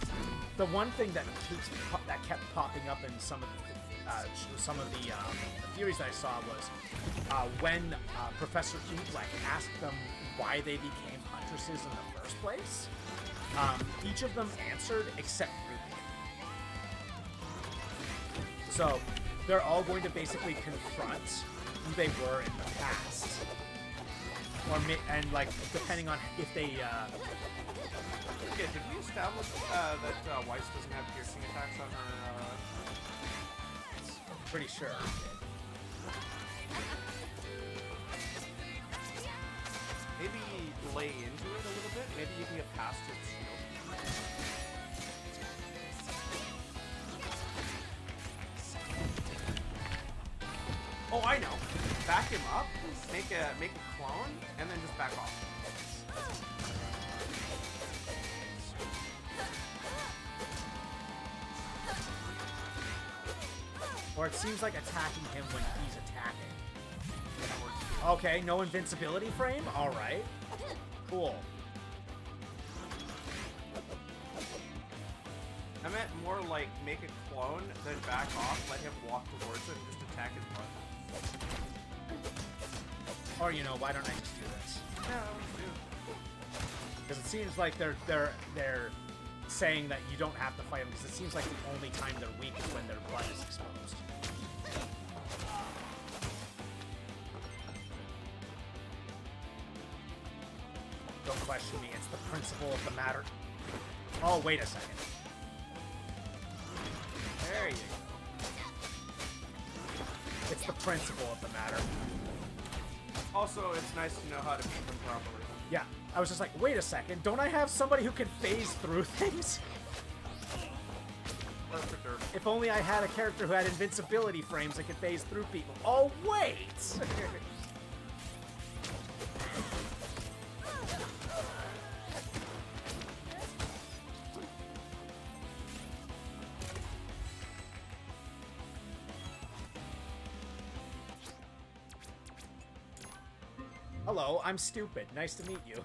the one thing that kept popping up in some of the theories that I saw was when Professor Oobleck asked them why they became huntresses in the first place. Each of them answered except Ruby. So they're all going to basically confront who they were in the past, and, like, depending on if they. Yeah, did we establish that Weiss doesn't have piercing attacks on her? Pretty sure. Maybe lay into it a little bit. Maybe you can get past its shield. Oh, I know. Back him up, make a clone, and then just back off. Or it seems like attacking him when he's attacking. Okay, no invincibility frame? Alright. Cool. I meant more like make a clone, then back off, let him walk towards it, and just attack his butt. Or, you know, why don't I just do this? Yeah, do. Because it seems like they're saying that you don't have to fight them, because it seems like the only time they're weak is when their blood is exposed. Don't question me, it's the principle of the matter. Oh, wait a second. There you go. It's the principle of the matter. Also, it's nice to know how to beat them properly. Yeah, I was just like, wait a second, don't I have somebody who can phase through things? Perfect. If only I had a character who had invincibility frames that could phase through people. Oh, wait! Hello, I'm stupid. Nice to meet you.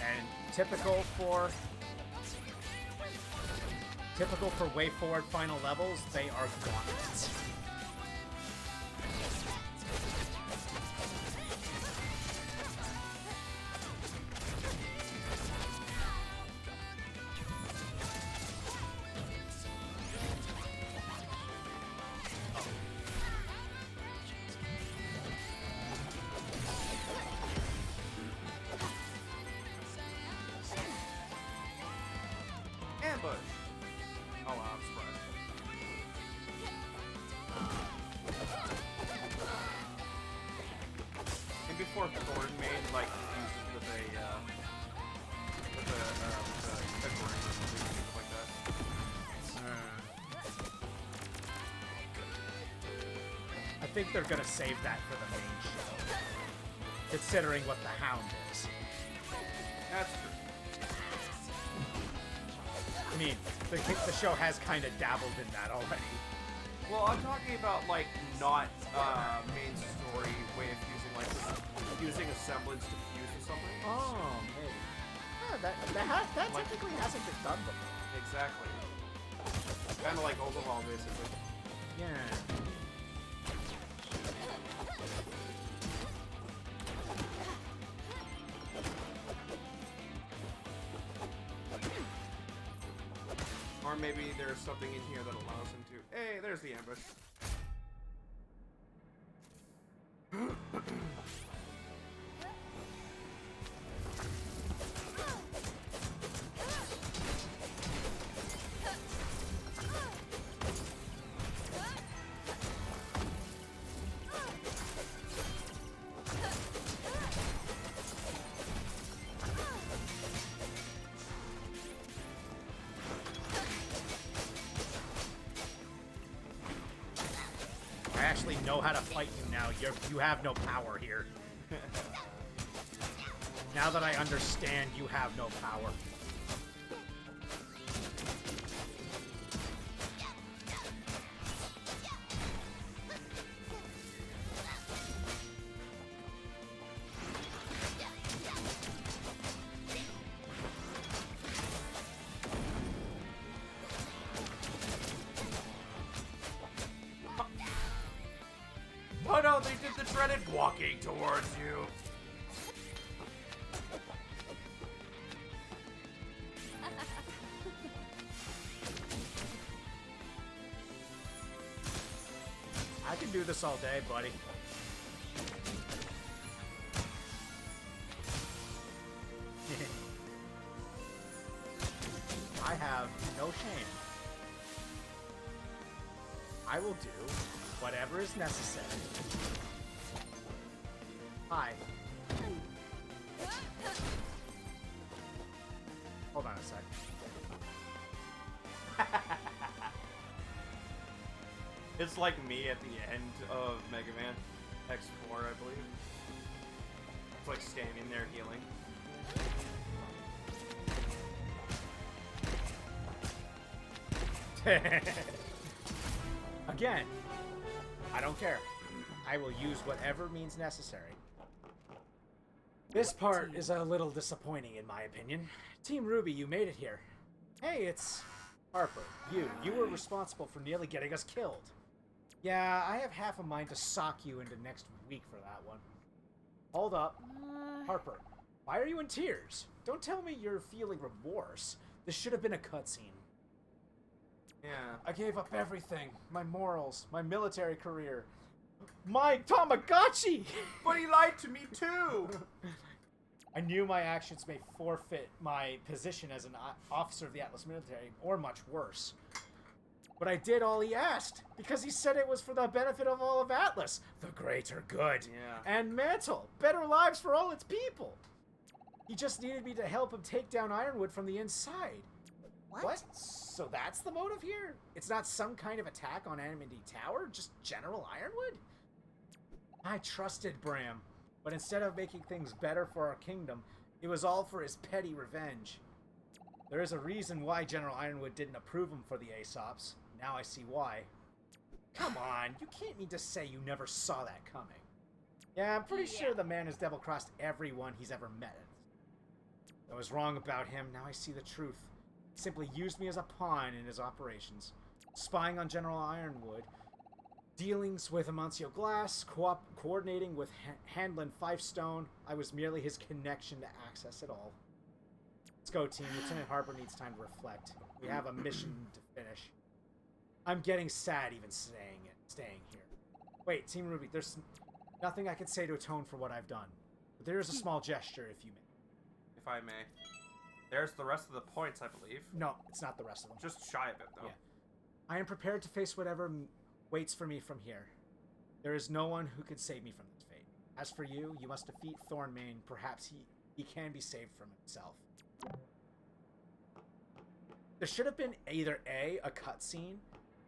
And typical for Way Forward final levels, they are gauntlets. Ambush! Oh wow, I'm surprised. And before Thorn made like uses with a February or something like that. I think they're gonna save that for the main show, considering what the Hound is. That's true. I mean, the show has kind of dabbled in that already. Well, I'm talking about like not main story way of using like using a semblance to fuse or something. Oh, maybe. Yeah, that Like- technically hasn't been done before. Exactly. Kind of like overhaul, basically. Yeah. Or maybe there's something in here that allows him to. Hey, there's the ambush. I actually know how to fight you now. You have no power here. Now that I understand, you have no power. Oh no, they did the dreaded walking towards you. I can do this all day, buddy. I have no shame. I will do whatever is necessary. Hi. Hold on a sec. It's like me at the end of Mega Man X4, I believe. It's like standing there healing. Again, I don't care. I will use whatever means necessary. This part is a little disappointing in my opinion. Team RWBY, you made it here. Hey, it's Harper. You were responsible for nearly getting us killed. Yeah, I have half a mind to sock you into next week for that one. Hold up. Harper, why are you in tears? Don't tell me you're feeling remorse. This should have been a cutscene. Yeah. I gave up everything. My morals, my military career, my Tamagotchi! But he lied to me too! I knew my actions may forfeit my position as an officer of the Atlas military, or much worse. But I did all he asked, because he said it was for the benefit of all of Atlas, the greater good. Yeah. And Mantle, better lives for all its people. He just needed me to help him take down Ironwood from the inside. What? So that's the motive here? It's not some kind of attack on Amity Tower? Just General Ironwood? I trusted Bram, but instead of making things better for our kingdom, it was all for his petty revenge. There is a reason why General Ironwood didn't approve him for the Aesops. Now I see why. Come on, you can't mean to say you never saw that coming. Yeah, I'm pretty sure the man has double-crossed everyone he's ever met. I was wrong about him. Now I see the truth. He simply used me as a pawn in his operations. Spying on General Ironwood, dealings with Amancio Glass, coordinating with Handlin Fifestone. I was merely his connection to access it all. Let's go, team. Lieutenant Harper needs time to reflect. We have a mission to finish. I'm getting sad even staying here. Wait, Team RWBY, there's nothing I can say to atone for what I've done. But there is a small gesture, if you may. If I may. There's the rest of the points, I believe. No, it's not the rest of them. Just shy of it, though. Yeah. I am prepared to face whatever waits for me from here. There is no one who could save me from this fate. As for you, you must defeat Thornmane. Perhaps he can be saved from himself. There should have been either A, a cutscene,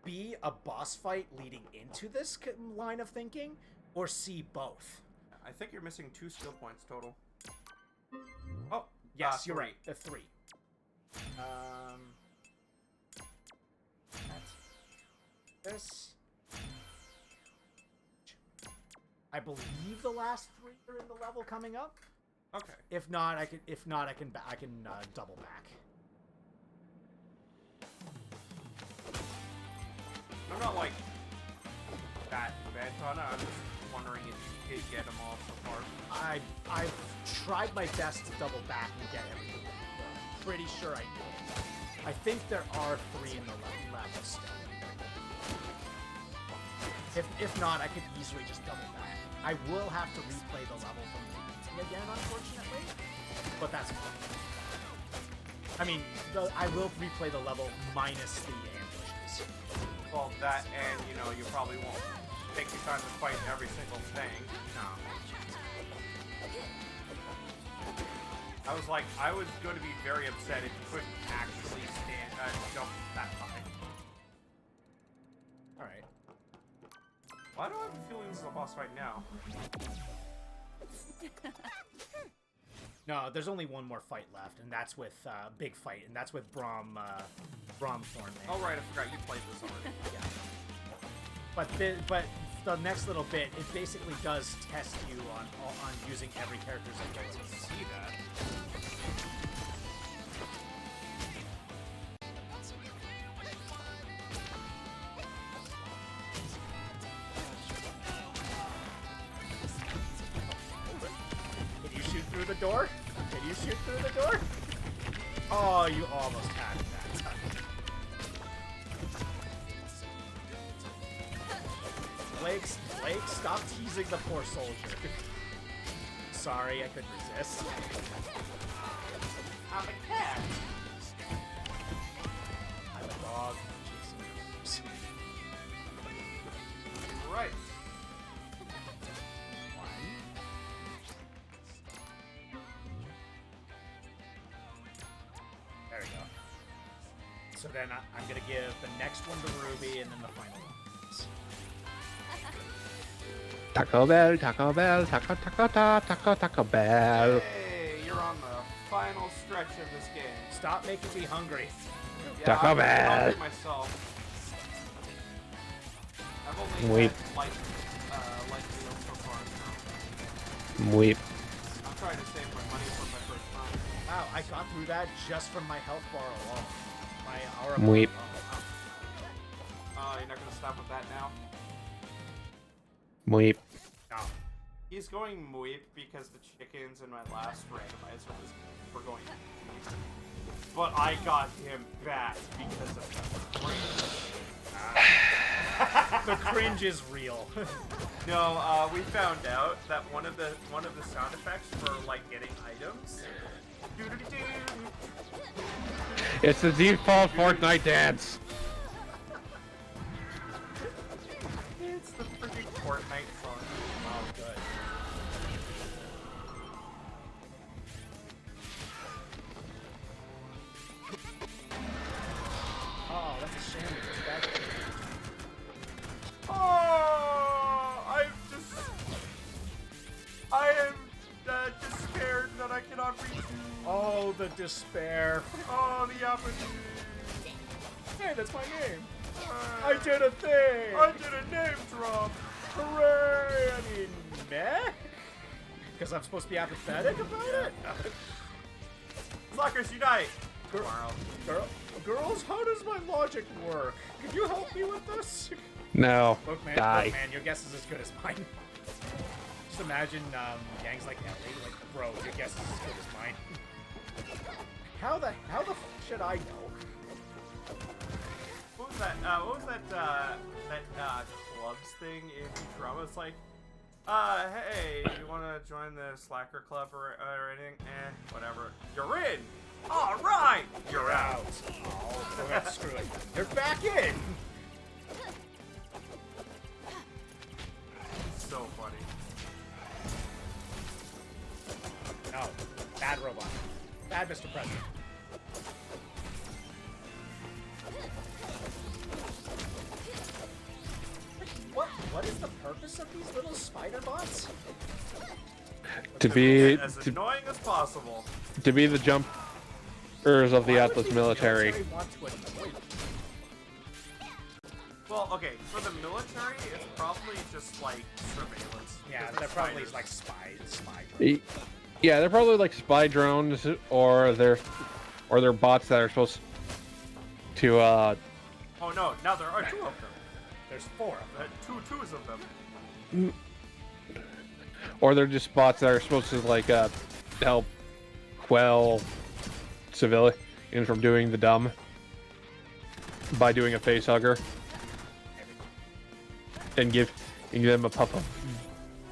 B, a boss fight leading into this line of thinking, or C, both. I think you're missing 2 skill points total. Oh, yes, you're 3. right. The 3. That's this. I believe the last 3 are in the level coming up. Okay. If not, I can double back. I'm not like that bad on it. I'm just wondering if you did get them all so far. I've tried my best to double back and get everything. I'm pretty sure I did. I think there are 3 in the level still. If not, I could easily just double back. I will have to replay the level from the beginning again, unfortunately. But that's fine. I mean, I will replay the level minus the ambushes. Well, that and, you know, you probably won't take your time to fight every single thing. No. I was going to be very upset if you couldn't actually jump that high. Alright. Why do I have a feeling this is a boss fight now? No, there's only one more fight left, and that's with big fight, and that's with Thornmane. Oh right, I forgot you played this already. Yeah. But the next little bit, it basically does test you on using every character's ability. See that? Can you shoot through the door? Can you shoot through the door? Oh, you almost had it that time. Blake, stop teasing the poor soldier. Sorry, I couldn't resist. I'm a cat. I'm a dog. Chasing Right. There we go. So then I'm gonna give the next one to RWBY and then the final one. Taco Bell, Taco Bell, Taco Bell. Hey, you're on the final stretch of this game. Stop making me hungry. Yeah, Taco I'm Bell. hungry myself. I've only Wait. had light meals so far. Weep. I'm trying to save my money for my first time. Wow, I got through that just from my health bar alone. My aura bar Weep. alone. You're not gonna stop with that now? Weep. No. He's going Muip because the chickens in my last randomizer were going Muip. But I got him back because of the cringe. The cringe is real. No, we found out that one of the sound effects for like getting items. It's the default Fortnite dance. It's the freaking Fortnite song. Oh, good. Oh, that's a shame. Oh, I am despaired that I cannot reach you. Oh, the despair. Oh, the apathy. Hey, that's my name. I did a thing. I did a name drop. Hooray! I mean, meh? Because I'm supposed to be apathetic about it? Slackers unite! Girl, Tomorrow. girls, how does my logic work? Can you help me with this? No. Look, man, Die. look, man, your guess is as good as mine. Just imagine gangs like Ellie, like, bro, your guess is as good as mine. How the f should I know? What was that? Clubs thing in Futurama? It's like, hey, you want to join the Slacker Club or anything? Whatever. You're in. All right. You're out. Oh, okay, screw it. You're back in. So funny. No, bad robot. Bad Mr. President. What is the purpose of these little spider bots? To be As annoying as possible. to be the jumpers of the Why would Atlas the military. want to annoy? Well, okay, for the military, it's probably just like surveillance. Yeah, because they're probably spiders. like spy. Yeah, they're probably like spy drones, or they're bots that are supposed to Oh no! Now there are two of them. There's 4 of them. Twos of them. or they're just bots that are supposed to like help quell civilians from doing the dumb by doing a face hugger and give them a puff of.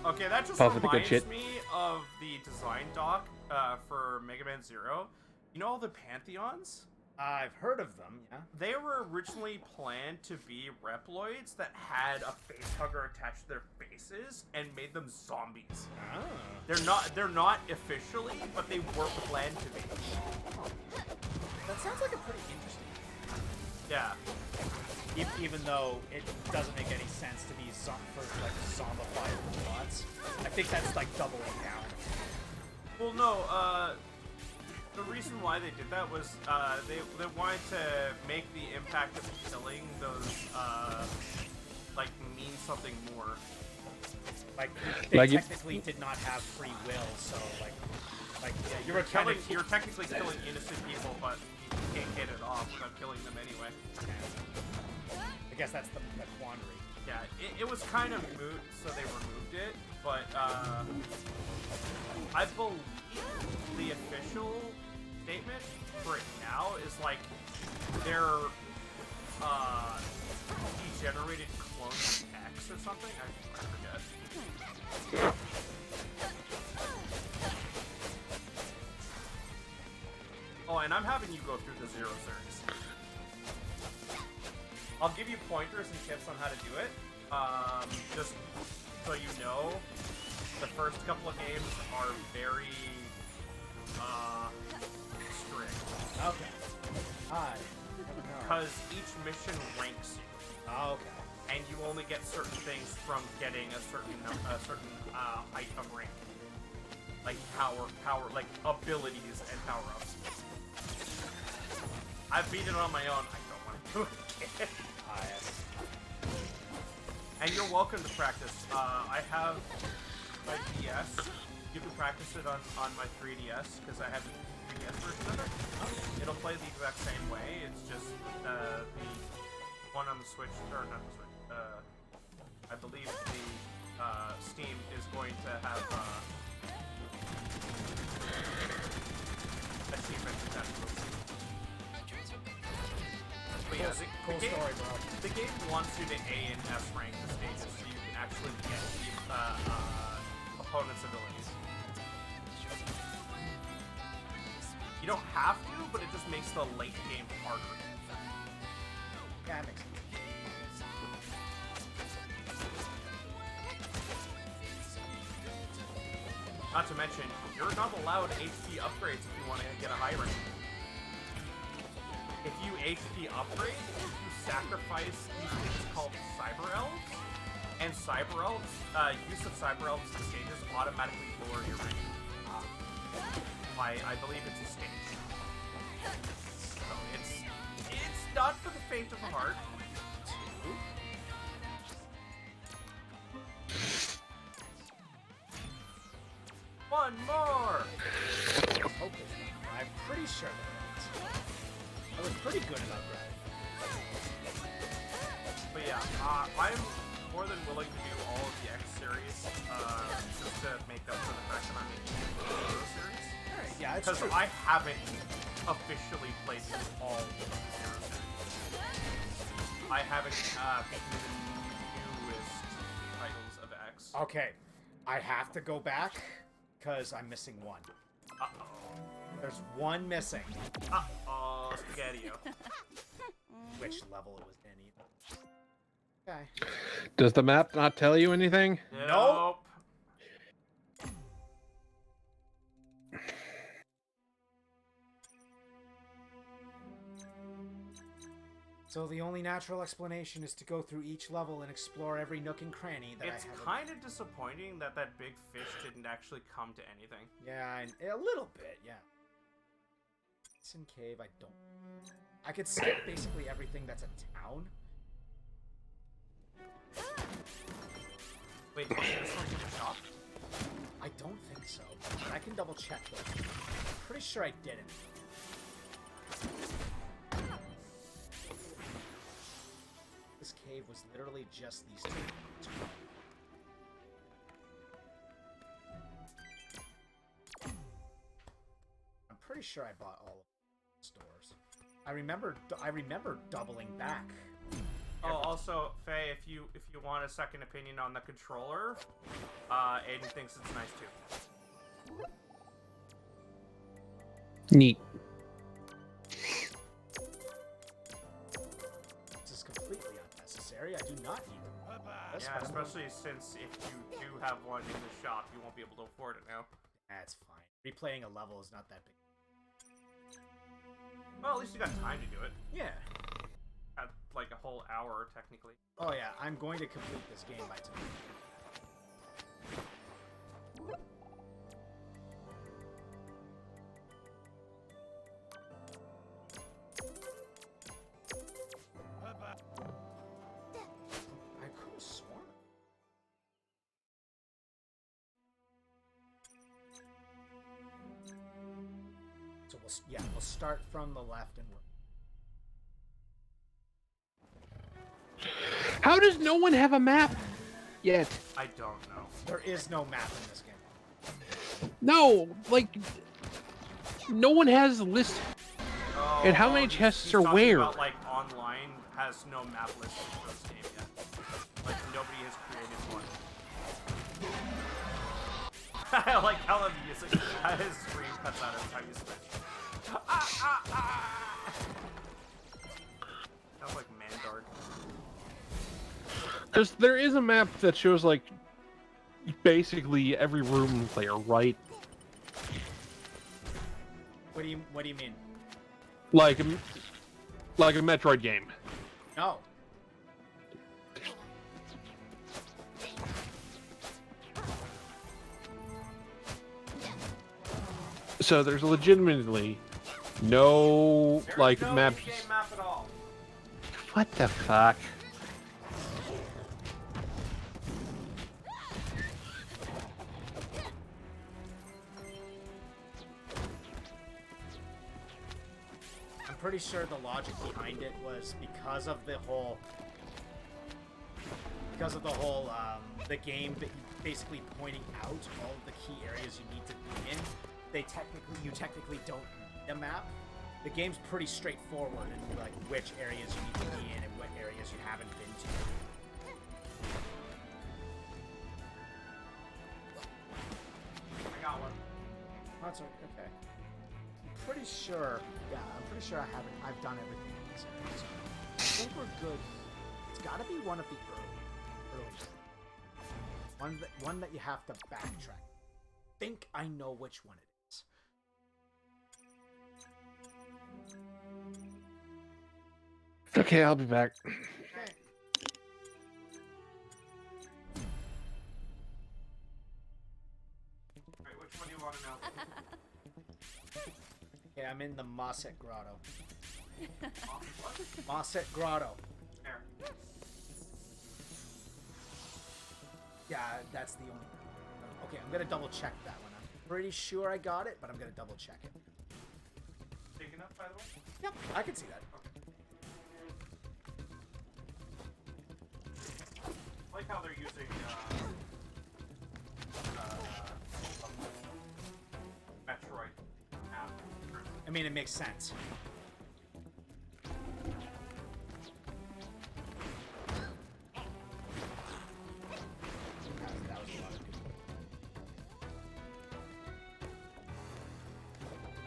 Okay, that just Puff with the good reminds shit. me of the design doc for Mega Man Zero. You know all the Pantheons? I've heard of them. Yeah. They were originally planned to be Reploids that had a face hugger attached to their faces and made them zombies. Oh. They're not officially, but they were planned to be. That sounds like a pretty interesting. Yeah. Even though it doesn't make any sense to be zombified robots. I think that's like doubling down. Well, no. The reason why they did that was they wanted to make the impact of killing those mean something more. Like they Like technically did not have free will, so like yeah, you were kind of You're technically killing innocent people, but you can't get it off without killing them anyway. I guess that's the quandary. Yeah, it was kind of moot, so they removed it. But I believe the official statement for it now is like they're degenerated clones of X or something. I forget. Oh, and I'm having you go through the Zero series. I'll give you pointers and tips on how to do it. Just so you know, the first couple of games are very strict. Okay. Hi. Because each mission ranks you. Okay. And you only get certain things from getting a certain height of rank, like power, like abilities and power-ups. I've beat it on my own. I don't want to do it again. Yes. And you're welcome to practice. I have my DS. You can practice it on my 3DS because I have the 3DS version of it. It'll play the exact same way. It's just the one on the Switch, or not the Switch. I believe the Steam is going to have achievements attached to it. But yeah, Cool story, bro. the game wants you to A and S rank the stages so you can actually get the opponent's abilities. You don't have to, but it just makes the late game harder. Yeah, that makes sense. Not to mention, you're not allowed HP upgrades if you want to get a high rank. If you HP upgrade, you sacrifice these things called Cyber Elves, and Cyber Elves, use of Cyber Elves in stages automatically lower your rank. I believe it's a stage. So it's not for the faint of the heart. One more! hope there's not. I'm pretty sure there is. I was pretty good about that. But yeah, I'm more than willing to do all of the X series just to make up for the fact that I'm making the Zero series. Alright, yeah, it's Because true. I haven't officially played through all of the Zero series. I haven't beaten the newest titles of X. Okay, I have to go back because I'm missing one. Uh-oh. There's one missing. Uh-oh, Spaghetti-O. Which level it was in either. Okay. Does the map not tell you anything? Nope. So the only natural explanation is to go through each level and explore every nook and cranny that It's I haven't. kind of disappointing that that big fish didn't actually come to anything. Yeah, a little bit, yeah. Sin Cave, I don't... I could skip basically everything that's a town. Wait, did this one get a shop? I don't think so. I can double check though. I'm pretty sure I didn't. This cave was literally just these two. I'm pretty sure I bought all of the stores. I remember doubling back. Oh, also, Faye, if you want a second opinion on the controller, Aiden thinks it's nice too. Neat. This is completely unnecessary. I do not need them. Yeah, especially since if you do have one in the shop, you won't be able to afford it now. That's fine. Replaying a level is not that big. Well, at least you got time to do it. Yeah. Had like a whole hour, technically. Oh yeah, I'm going to complete this game by tonight. I could have sworn. So we'll start from the left and work. How does no one have a map yet? I don't know. There is no map in this game. No, like no one has a list. Oh, And how many he's chests are talking where? About, like, online has no map list for this game yet. Like, nobody has created one. I like how the music, his screen cuts out every time you switch. Sounds like Mandard. Because there is a map that shows like basically every room player, right? What do you mean? Like a Metroid game. No. So there's legitimately no There's like no map. in-game map at all. What the fuck? I'm pretty sure the logic behind it was because of the whole the game basically pointing out all of the key areas you need to be in. You technically don't need a map. The game's pretty straightforward in like which areas you need to be in and what areas you haven't been to. I got one. That's okay. I'm pretty sure. Yeah, I'm pretty sure I've done everything in this area. So I think we're good. It's got to be one of the early one that you have to backtrack. I think I know which one it is. Okay, I'll be back. Okay. Alright, which one do you want to know? Okay, I'm in the Mosset Grotto. What? Mosset Grotto. There. Yeah, that's the only. Okay, I'm gonna double check that one. Pretty sure I got it, but I'm gonna double check it. Big enough, by the way? Yep, I can see that. I like how they're using Metroid app. I mean, it makes sense. That was a lot of people.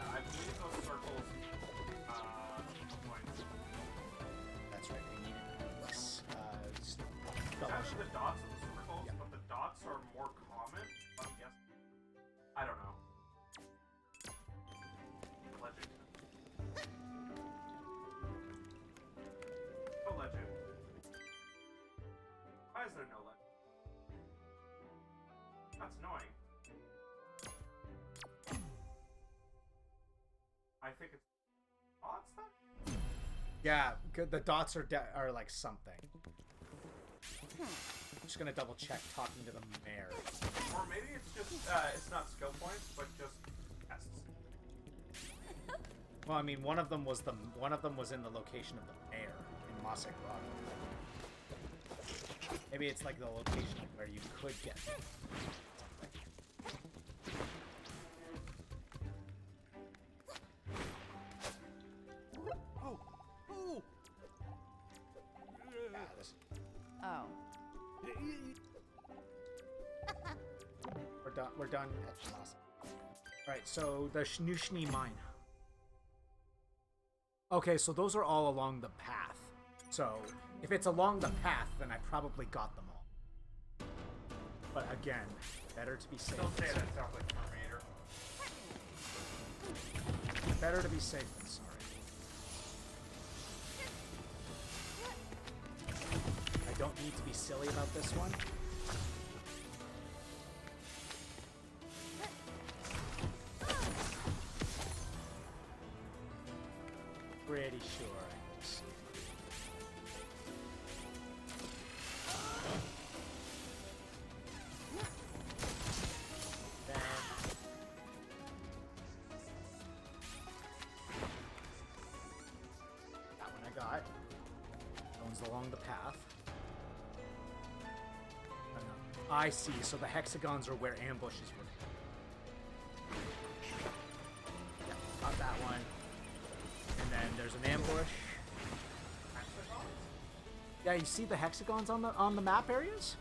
I believe those circles. Points. That's right. We needed this. Just It's double actually check. the dots of the circles, Yeah. but the dots are more common. I'm guessing. I don't know. Legend. No legend. Why is there no legend? That's annoying. I think it's dots then? Yeah, the dots are like something. I'm just gonna double check talking to the mayor. Or maybe it's just, it's not skill points, but just tests. Well, I mean, one of them was in the location of the mayor in Mossack Grotto. Maybe it's like the location of where you could get something. Oh! Yeah, this. Oh. We're done at Mossack. Alright, so the new Schnee Mine. Okay, so those are all along the path. So, if it's along the path, then I probably got them all. But again, better to be safe. Don't say that sounds like Terminator. Better to be safe than sorry. I don't need to be silly about this one. Pretty sure I can see. Then that one I got. That one's along the path. I see. So the hexagons are where ambushes were. Yeah, got that one. And then there's an ambush. Yeah, you see the hexagons on the map areas?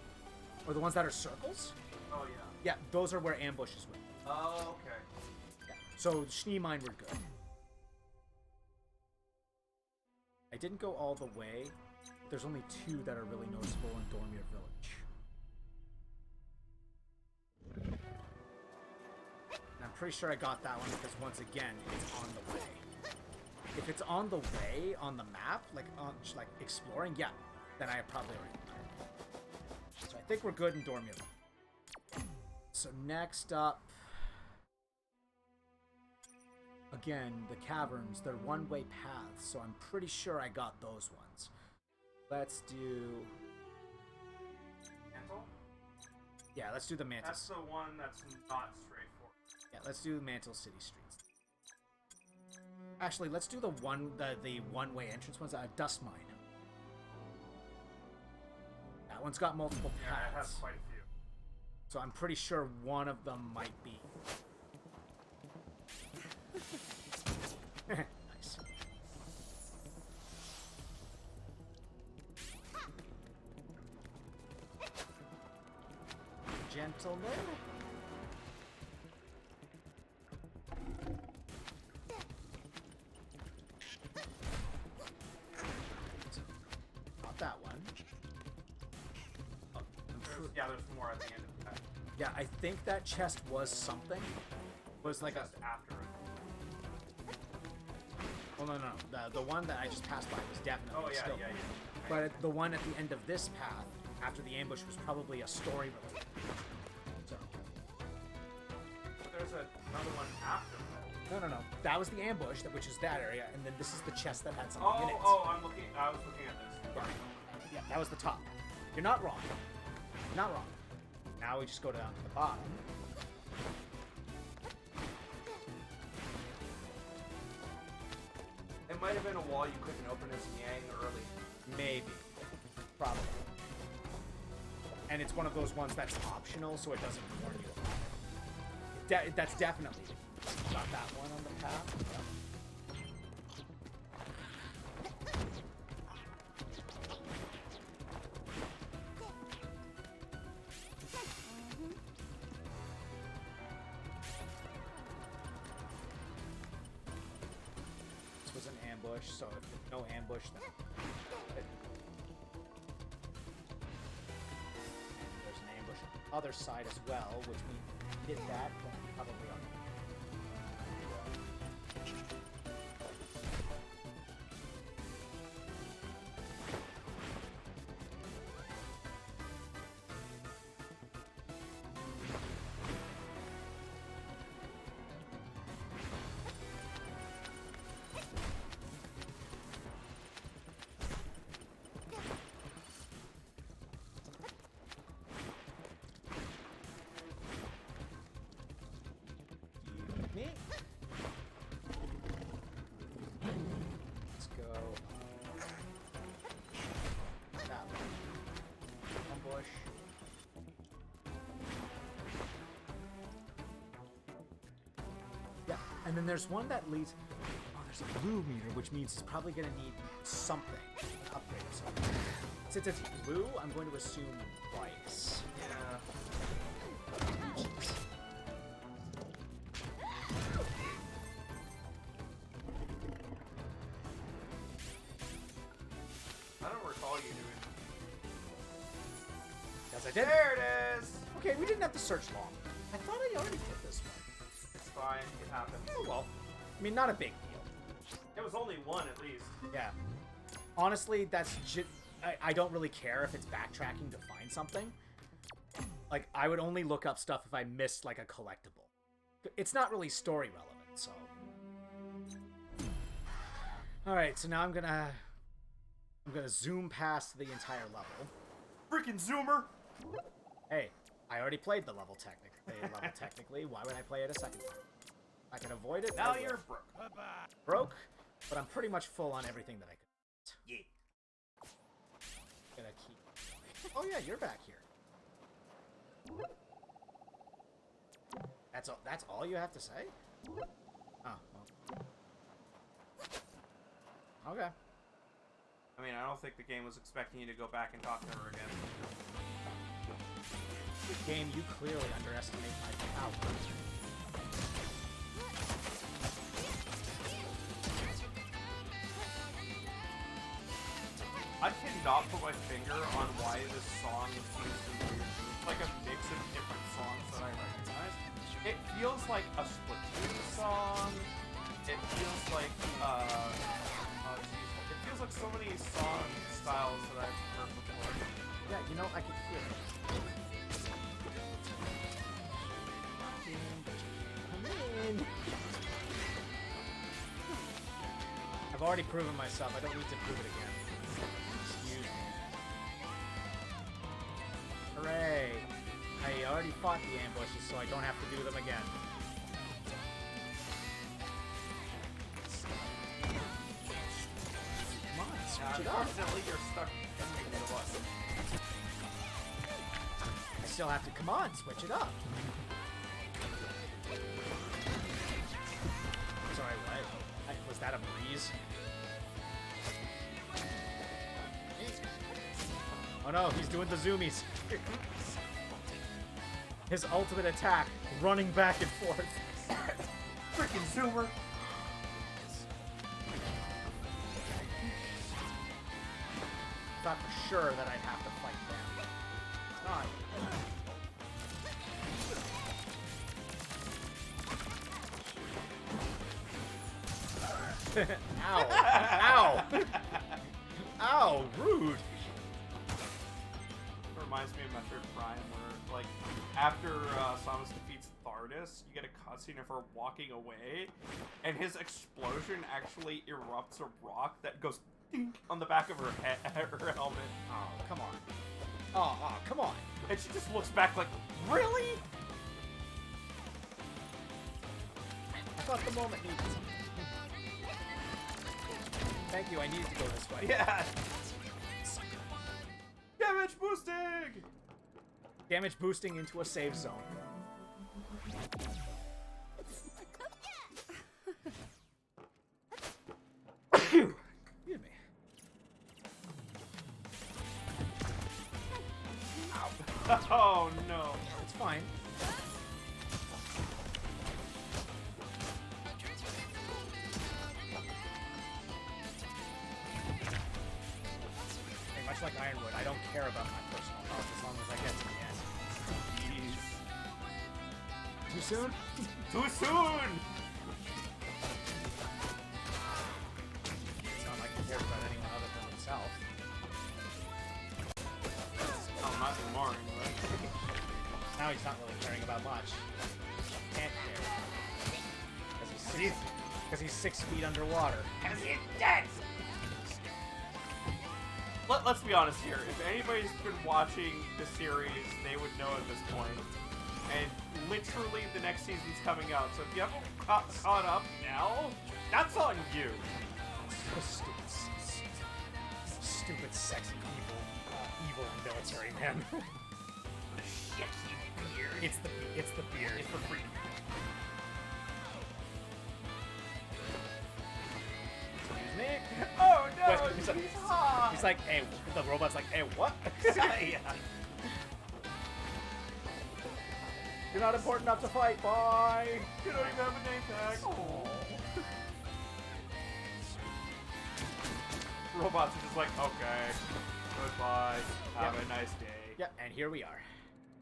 Or the ones that are circles? Oh, yeah. Yeah, those are where ambushes were. Oh, okay. Yeah. So Schnee Mine were good. I didn't go all the way. There's only two that are really noticeable in Dormir Village. And I'm pretty sure I got that one because once again, it's on the way. If it's on the way on the map, like exploring, yeah, then I probably already got it. So I think we're good in Dormir. So next up, again, the caverns, they're one-way paths, so I'm pretty sure I got those ones. Let's do... Mantle? Yeah, let's do the Mantle. That's the one that's not straightforward. Yeah, let's do Mantle City Streets. Actually, let's do the one-way entrance ones. Dust Mine. That one's got multiple paths. Yeah, it has quite a few. So I'm pretty sure one of them might be. Nice. Gentlemen. Not that one. Oh, Yeah, there's more at the end of that. yeah, I think that chest was something. Was like Just after it. Well, no. The one that I just passed by was definitely Oh, yeah, still. yeah. But the one at the end of this path, after the ambush, was probably a story related. So. But there's another one after that. No. That was the ambush, which is that area, and then this is the chest that had something in it. I was looking at this. Yeah, that was the top. You're not wrong. You're not wrong. Now we just go down to the bottom. might have been a wall you couldn't open as Yang early. Maybe. Probably. And it's one of those ones that's optional, so it doesn't warn you about it. That's definitely got that one on the path. Yeah. This was an ambush, so if there's no ambush, then... There's an ambush on the other side as well, which means if we did that, then probably on. Me? Let's go. That one. Ambush. Yeah, and then there's one that leads. Oh, there's a blue meter, which means it's probably gonna need something, an upgrade or something. Since it's blue, I'm going to assume twice. Yeah. I don't recall you doing it. Yes, I did. There it is! Okay, we didn't have to search long. I thought I already did this one. It's fine. It happens. Oh well. I mean, not a big deal. It was only one at least. Yeah. Honestly, I don't really care if it's backtracking to find something. Like, I would only look up stuff if I missed, like, a collectible. It's not really story relevant, so... Alright, so now I'm gonna zoom past the entire level. Freaking Zoomer! Hey, I already played the level technically. Why would I play it a second time? I can avoid it. Now I will. you're broke. Broke, but I'm pretty much full on everything that I could. Yeah. Gonna keep. Oh yeah, you're back here. That's all. That's all you have to say? Oh. Well. Okay. I mean, I don't think the game was expecting you to go back and talk to her again. Game, you clearly underestimate my power. I cannot put my finger on why this song seems to be like a mix of different songs that I recognize. It feels like a Splatoon song. It feels like it feels like so many song styles that I've heard before. Yeah, you know, I can hear it. Come in. I've already proven myself. I don't need to prove it again. Excuse me. Hooray! I already fought the ambushes, so I don't have to do them again. Come on, switch it up. Unfortunately, you're stuck between the bus. I still have to. Come on, switch it up. Sorry, what? Was that a breeze? Oh no, he's doing the zoomies. His ultimate attack, running back and forth. Freaking Zoomer! Thought for sure that I'd have to fight them. Not. Ow! Ow! Ow! Rude! It reminds me of Metroid Prime, where, like, after Samus defeats Thardus, you get a cutscene of her walking away, and his explosion actually erupts a rock that goes dink on the back of her head, her helmet. Oh, come on. Oh, come on. And she just looks back like, really? I thought the moment needed something. thank you. I needed to go this way. Yeah. Damage boosting. Damage boosting into a safe zone. Excuse me. Oh no. It's fine. Hey, much like Ironwood, I don't care about my personal health as long as I get to the end. Jeez. Too soon? Too soon. It's not like he cares about anyone other than himself. Oh, not anymore, anyway. Now he's not really caring about much. Can't care. Because he's 6 feet underwater. Because he's dead! Let's be honest here. If anybody's been watching the series, they would know at this point. And literally the next season's coming out. So if you haven't caught up now, that's on you. So stupid, sexy, evil military man. It's the beard. It's the freak. Excuse me. Oh no! Wait, He's hot! He's like, hey, the robot's like, hey, what? Yeah. You're not important enough to fight, bye! You don't even have a name tag. Aww. Robots are just like, okay, goodbye, have Yep. a nice day. Yeah, and here we are.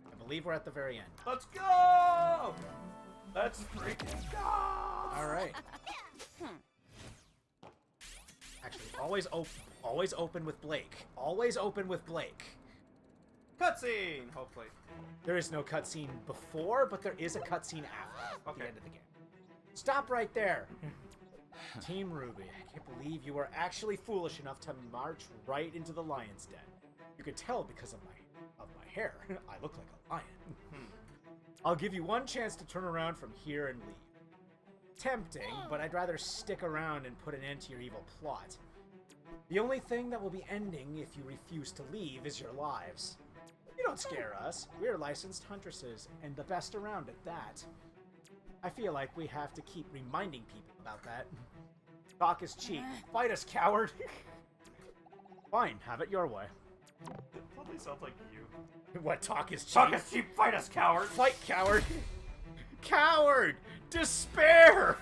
I believe we're at the very end. Let's go! Let's freaking go! Alright. Actually, always open with Blake. Always open with Blake. Cutscene, hopefully. There is no cutscene before, but there is a cutscene after Okay. the end of the game. Stop right there! Team RWBY, I can't believe you were actually foolish enough to march right into the lion's den. You could tell because of my hair. I look like a lion. I'll give you one chance to turn around from here and leave. Tempting, but I'd rather stick around and put an end to your evil plot. The only thing that will be ending if you refuse to leave is your lives. You don't scare us. We're licensed huntresses, and the best around at that. I feel like we have to keep reminding people about that. Talk is cheap. Fight us, coward! Fine, have it your way. It probably sounds like you. What, talk is cheap? Talk is cheap, fight us, coward! Fight, coward! Coward! Despair!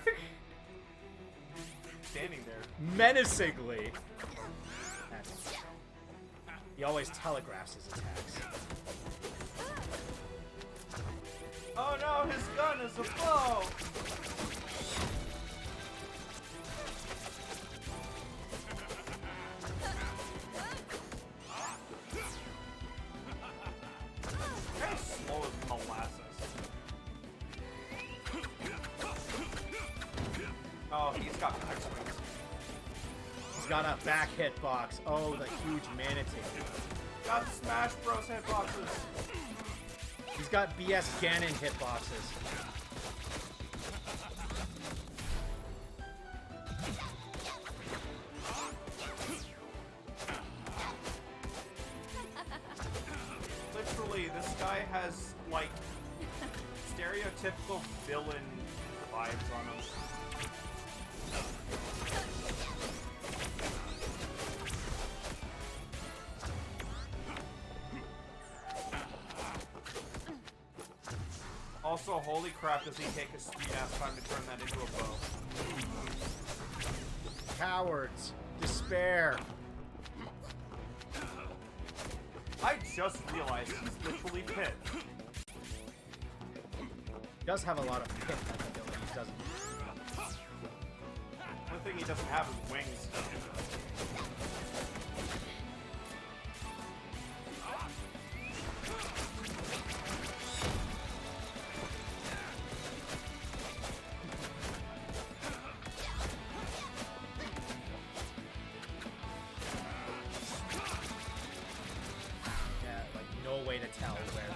Standing there. Menacingly. He always telegraphs his attacks. Oh no, his gun is a bow! Kind of slow as molasses. Oh, he's got back swings. He's got a back hitbox. Oh, the huge manatee. Got Smash Bros hitboxes. He's got BS Ganon hitboxes. Literally, this guy has, like, stereotypical villain vibes on him. Also, holy crap, does he take a sweet-ass time to turn that into a bow. Cowards. Despair. I just realized he's literally Pit. He does have a lot of pit abilities, doesn't he? One thing he doesn't have is wings. Yeah, like no way to tell where.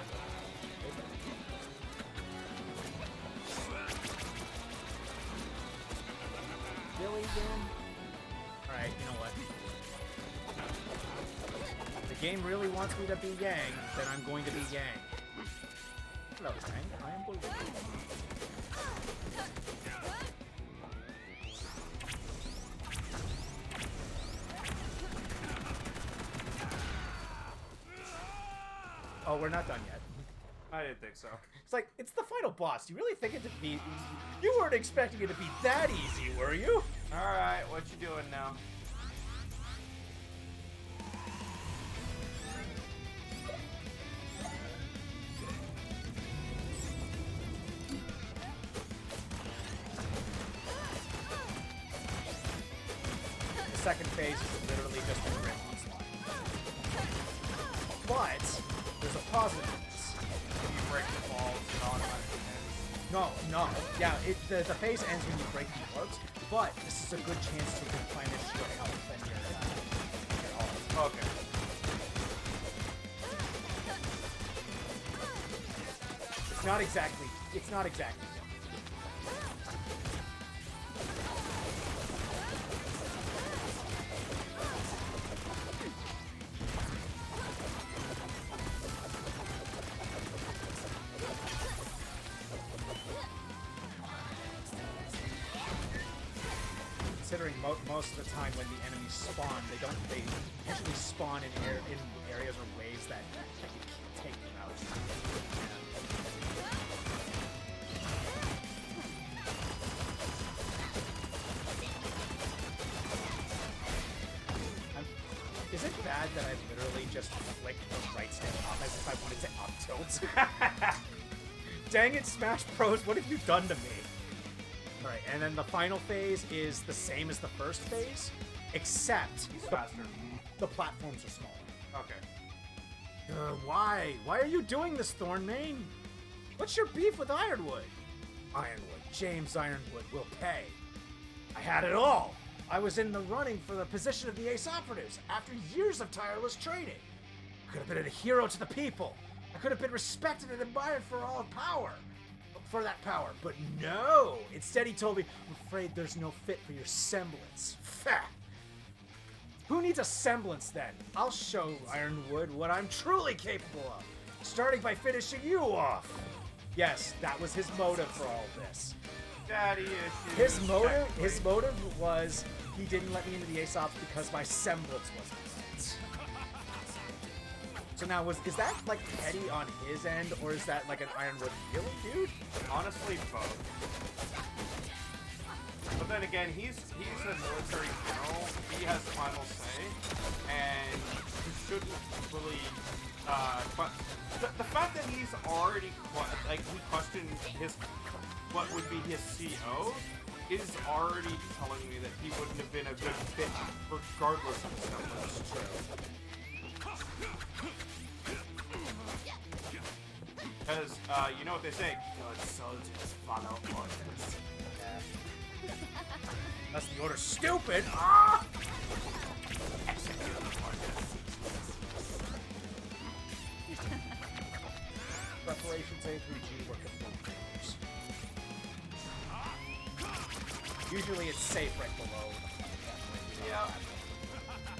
Billy again? Alright, you know game really wants me to be Yang, then I'm going to be Yang. Hello, Yang. I am Bulldog. Oh, we're not done yet. I didn't think so. It's like, it's the final boss. You really think it to be... You weren't expecting it to be that easy, were you? Alright, what you doing now? The second phase is literally just a grid onslaught. But, there's a positive in this. If you break the balls, it automatically ends. No. Yeah, the phase ends when you break the orbs, but this is a good chance to replenish your health and your all. Okay. It's not exactly. Considering most of the time when the enemies spawn, they usually spawn in areas or ways that you can't take them out. Is it bad that I literally just flicked the right stick up as if I wanted to up tilt? Dang it, Smash Bros, what have you done to me? Alright, and then the final phase is the same as the first phase, except Faster. the platforms are smaller. Okay. Why? Why are you doing this, Thornmane? What's your beef with Ironwood? Ironwood, James Ironwood will pay. I had it all. I was in the running for the position of the Ace Operatives after years of tireless training. I could have been a hero to the people. I could have been respected and admired for that power, but no! Instead he told me, I'm afraid there's no fit for your semblance. Fat! Who needs a semblance then? I'll show Ironwood what I'm truly capable of, starting by finishing you off. Yes, that was his motive for all this. Daddy issues. His motive was he didn't let me into the Ace Ops because my semblance wasn't right. So now, is that like petty on his end, or is that like an Ironwood feeling, dude? Honestly, both. But then again, he's a military general. He has final say, and he shouldn't really. The fact that he's already he questioned what would be his CO is already telling me that he wouldn't have been a good fit regardless of his semblance. True. Because, you know what they say, good soldiers follow orders. Yeah. Unless the order's stupid! Ah! Execute orders. Preparations A3G work at 4 corners. Usually it's safe right below. Yeah.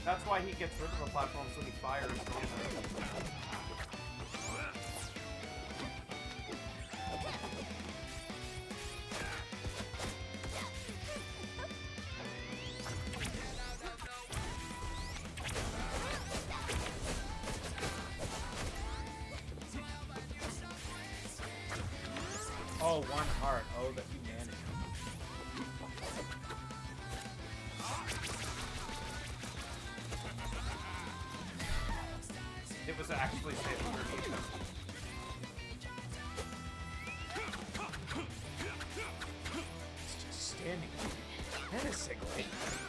That's why he gets rid of the platforms when he fires. Oh, one heart. Oh, the humanity. It was actually safe underneath him. It's just standing menacingly.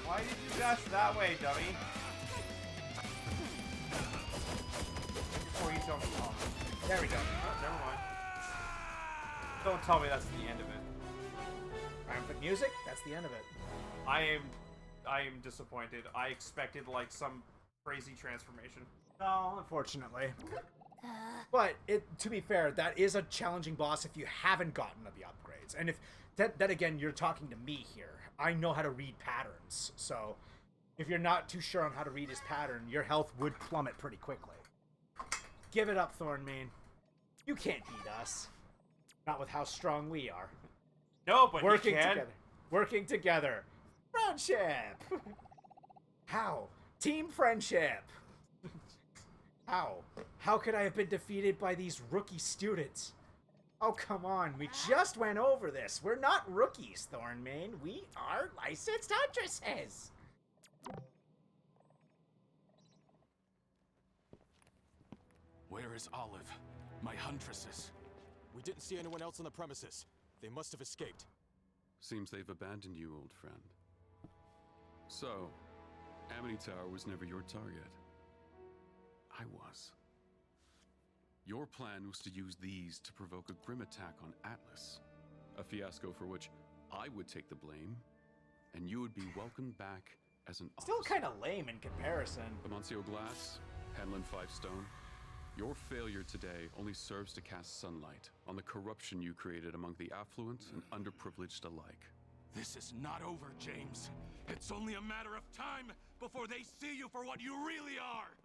Why did you dash that way, dummy? Before you jump off. There we go. Oh, never mind. Don't tell me that's the end of it. Triumphant music, that's the end of it. I am disappointed. I expected like some crazy transformation. No, unfortunately. But to be fair, that is a challenging boss if you haven't gotten the upgrades. And if that again, you're talking to me here. I know how to read patterns, so if you're not too sure on how to read his pattern, your health would plummet pretty quickly. Give it up, Thornmane. You can't beat us. Not with how strong we are. No, but Working you can. together. Working together. Friendship! How? Team friendship! How? How could I have been defeated by these rookie students? Oh, come on. We just went over this. We're not rookies, Thornmane. We are licensed huntresses. Where is Olive? My huntresses. We didn't see anyone else on the premises. They must have escaped. Seems they've abandoned you, old friend. So, Amity Tower was never your target. I was. Your plan was to use these to provoke a grim attack on Atlas. A fiasco for which I would take the blame, and you would be welcomed back as an Still officer. kind of lame in comparison. Amancio Glass, Hanlon Fivestone, your failure today only serves to cast sunlight on the corruption you created among the affluent and underprivileged alike. This is not over, James. It's only a matter of time before they see you for what you really are.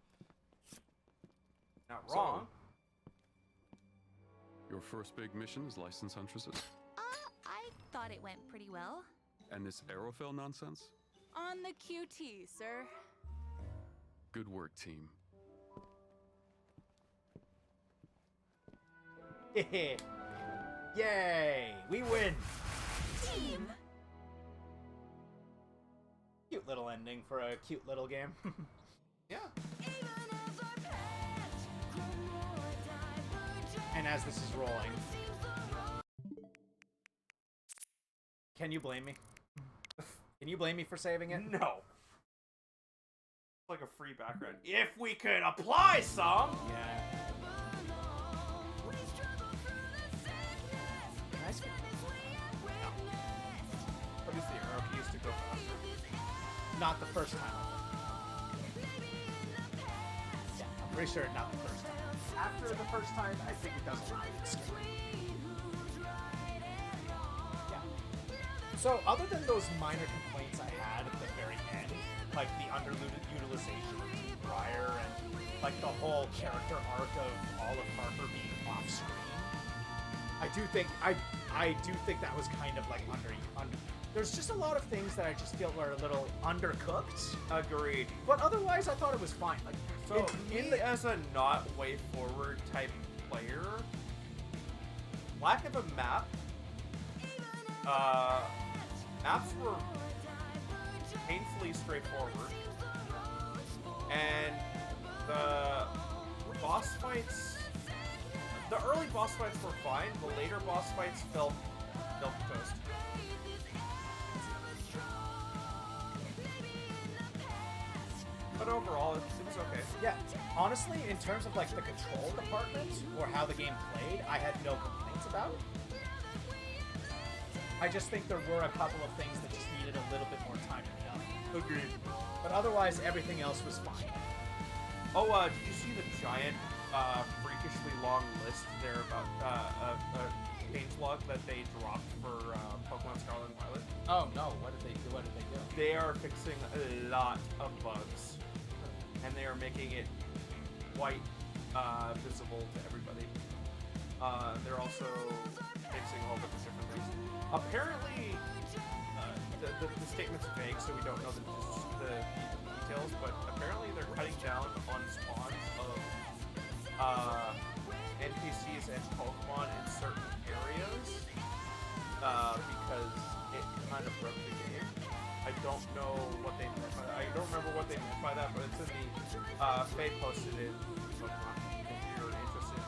Not wrong. Your first big mission is Licensed Huntresses? I thought it went pretty well. And this Arrowfell nonsense? On the QT, sir. Good work, team. Yay! We win! Team. Cute little ending for a cute little game. Yeah. And as this is rolling, can you blame me? Can you blame me for saving it? No. It's like a free background. If we could apply some. Yeah. Nice. What is the arrow keys to go faster? Not the first time. Yeah, I'm pretty sure not the first time. After the first time, I think it does allow you to skip. Yeah. So, other than those minor complaints I had at the very end, like the underutilization of Team Briar and like the whole character arc of Olive Harper being off screen, I do think that was kind of like under. There's just a lot of things that I just feel were a little undercooked. Agreed. But otherwise, I thought it was fine. Like, So, as a not way forward type player, lack of a map, maps were painfully straightforward, and the boss fights, the early boss fights were fine, the later boss fights felt milquetoast. But overall, it was okay. Yeah, honestly, in terms of like the control department or how the game played, I had no complaints about. I just think there were a couple of things that just needed a little bit more time to be done. Agreed. But otherwise, everything else was fine. Oh, did you see the giant, freakishly long list there about a changelog that they dropped for Pokemon Scarlet and Violet? Oh no, what did they do? They are fixing a lot of bugs, and they are making it quite visible to everybody. They're also fixing a whole bunch of different things. Apparently, the statement's vague, so we don't know the details, but apparently they're cutting down on spawns of NPCs and Pokemon in certain areas because it kind of broke the game. I don't know what they meant by that. I don't remember what they meant by that, but it's in the Faye posted it. Pokemon, if you're interested.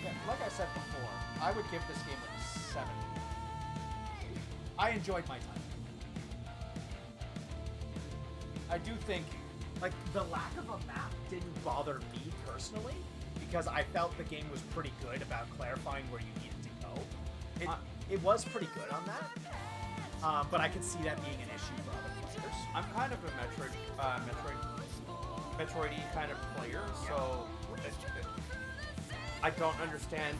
Yeah, like I said before, I would give this game like a 7. I enjoyed my time. I do think, like, the lack of a map didn't bother me personally, because I felt the game was pretty good about clarifying where you needed to go. It was pretty good on that, but I could see that being an issue for other players. I'm kind of a Metroid kind of player, so I don't understand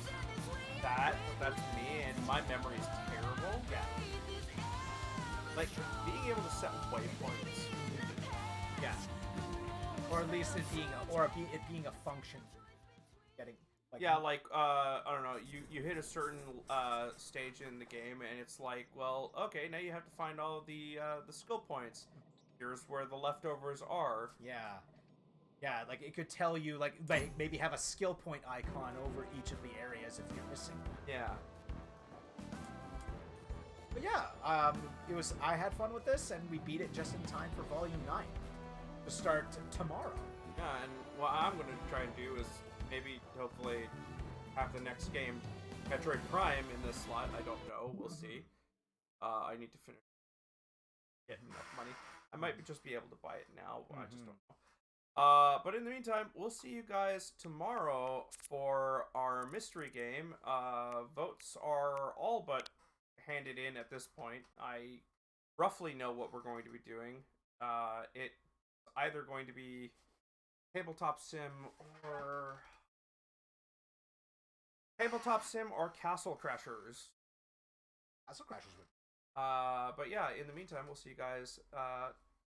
that. But that's me, and my memory is terrible. Yeah. Like being able to set waypoints. Yeah. Or at least it being it being a function. Getting. Like, Yeah, like I don't know, you hit a certain stage in the game, and it's like, well, okay, now you have to find all of the skill points. Here's where the leftovers are. Yeah. Yeah, like it could tell you, like maybe have a skill point icon over each of the areas if you're missing. Yeah. But yeah, I had fun with this, and we beat it just in time for Volume 9 to start tomorrow. Yeah, and what I'm gonna try and do is maybe, hopefully, have the next game, Metroid Prime, in this slot. I don't know. We'll see. I need to finish getting enough money. I might just be able to buy it now. I just don't know. But in the meantime, we'll see you guys tomorrow for our mystery game. Votes are all but handed in at this point. I roughly know what we're going to be doing. It's either going to be Tabletop Sim or Castle Crashers. Castle Crashers would. But yeah, in the meantime, we'll see you guys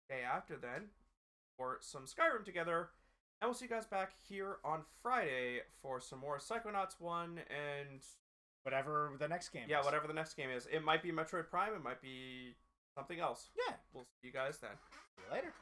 day after then for some Skyrim together, and we'll see you guys back here on Friday for some more Psychonauts 1 and Whatever the next game yeah, is. whatever the next game is. It might be Metroid Prime, it might be something else. Yeah. We'll see you guys then. See you later.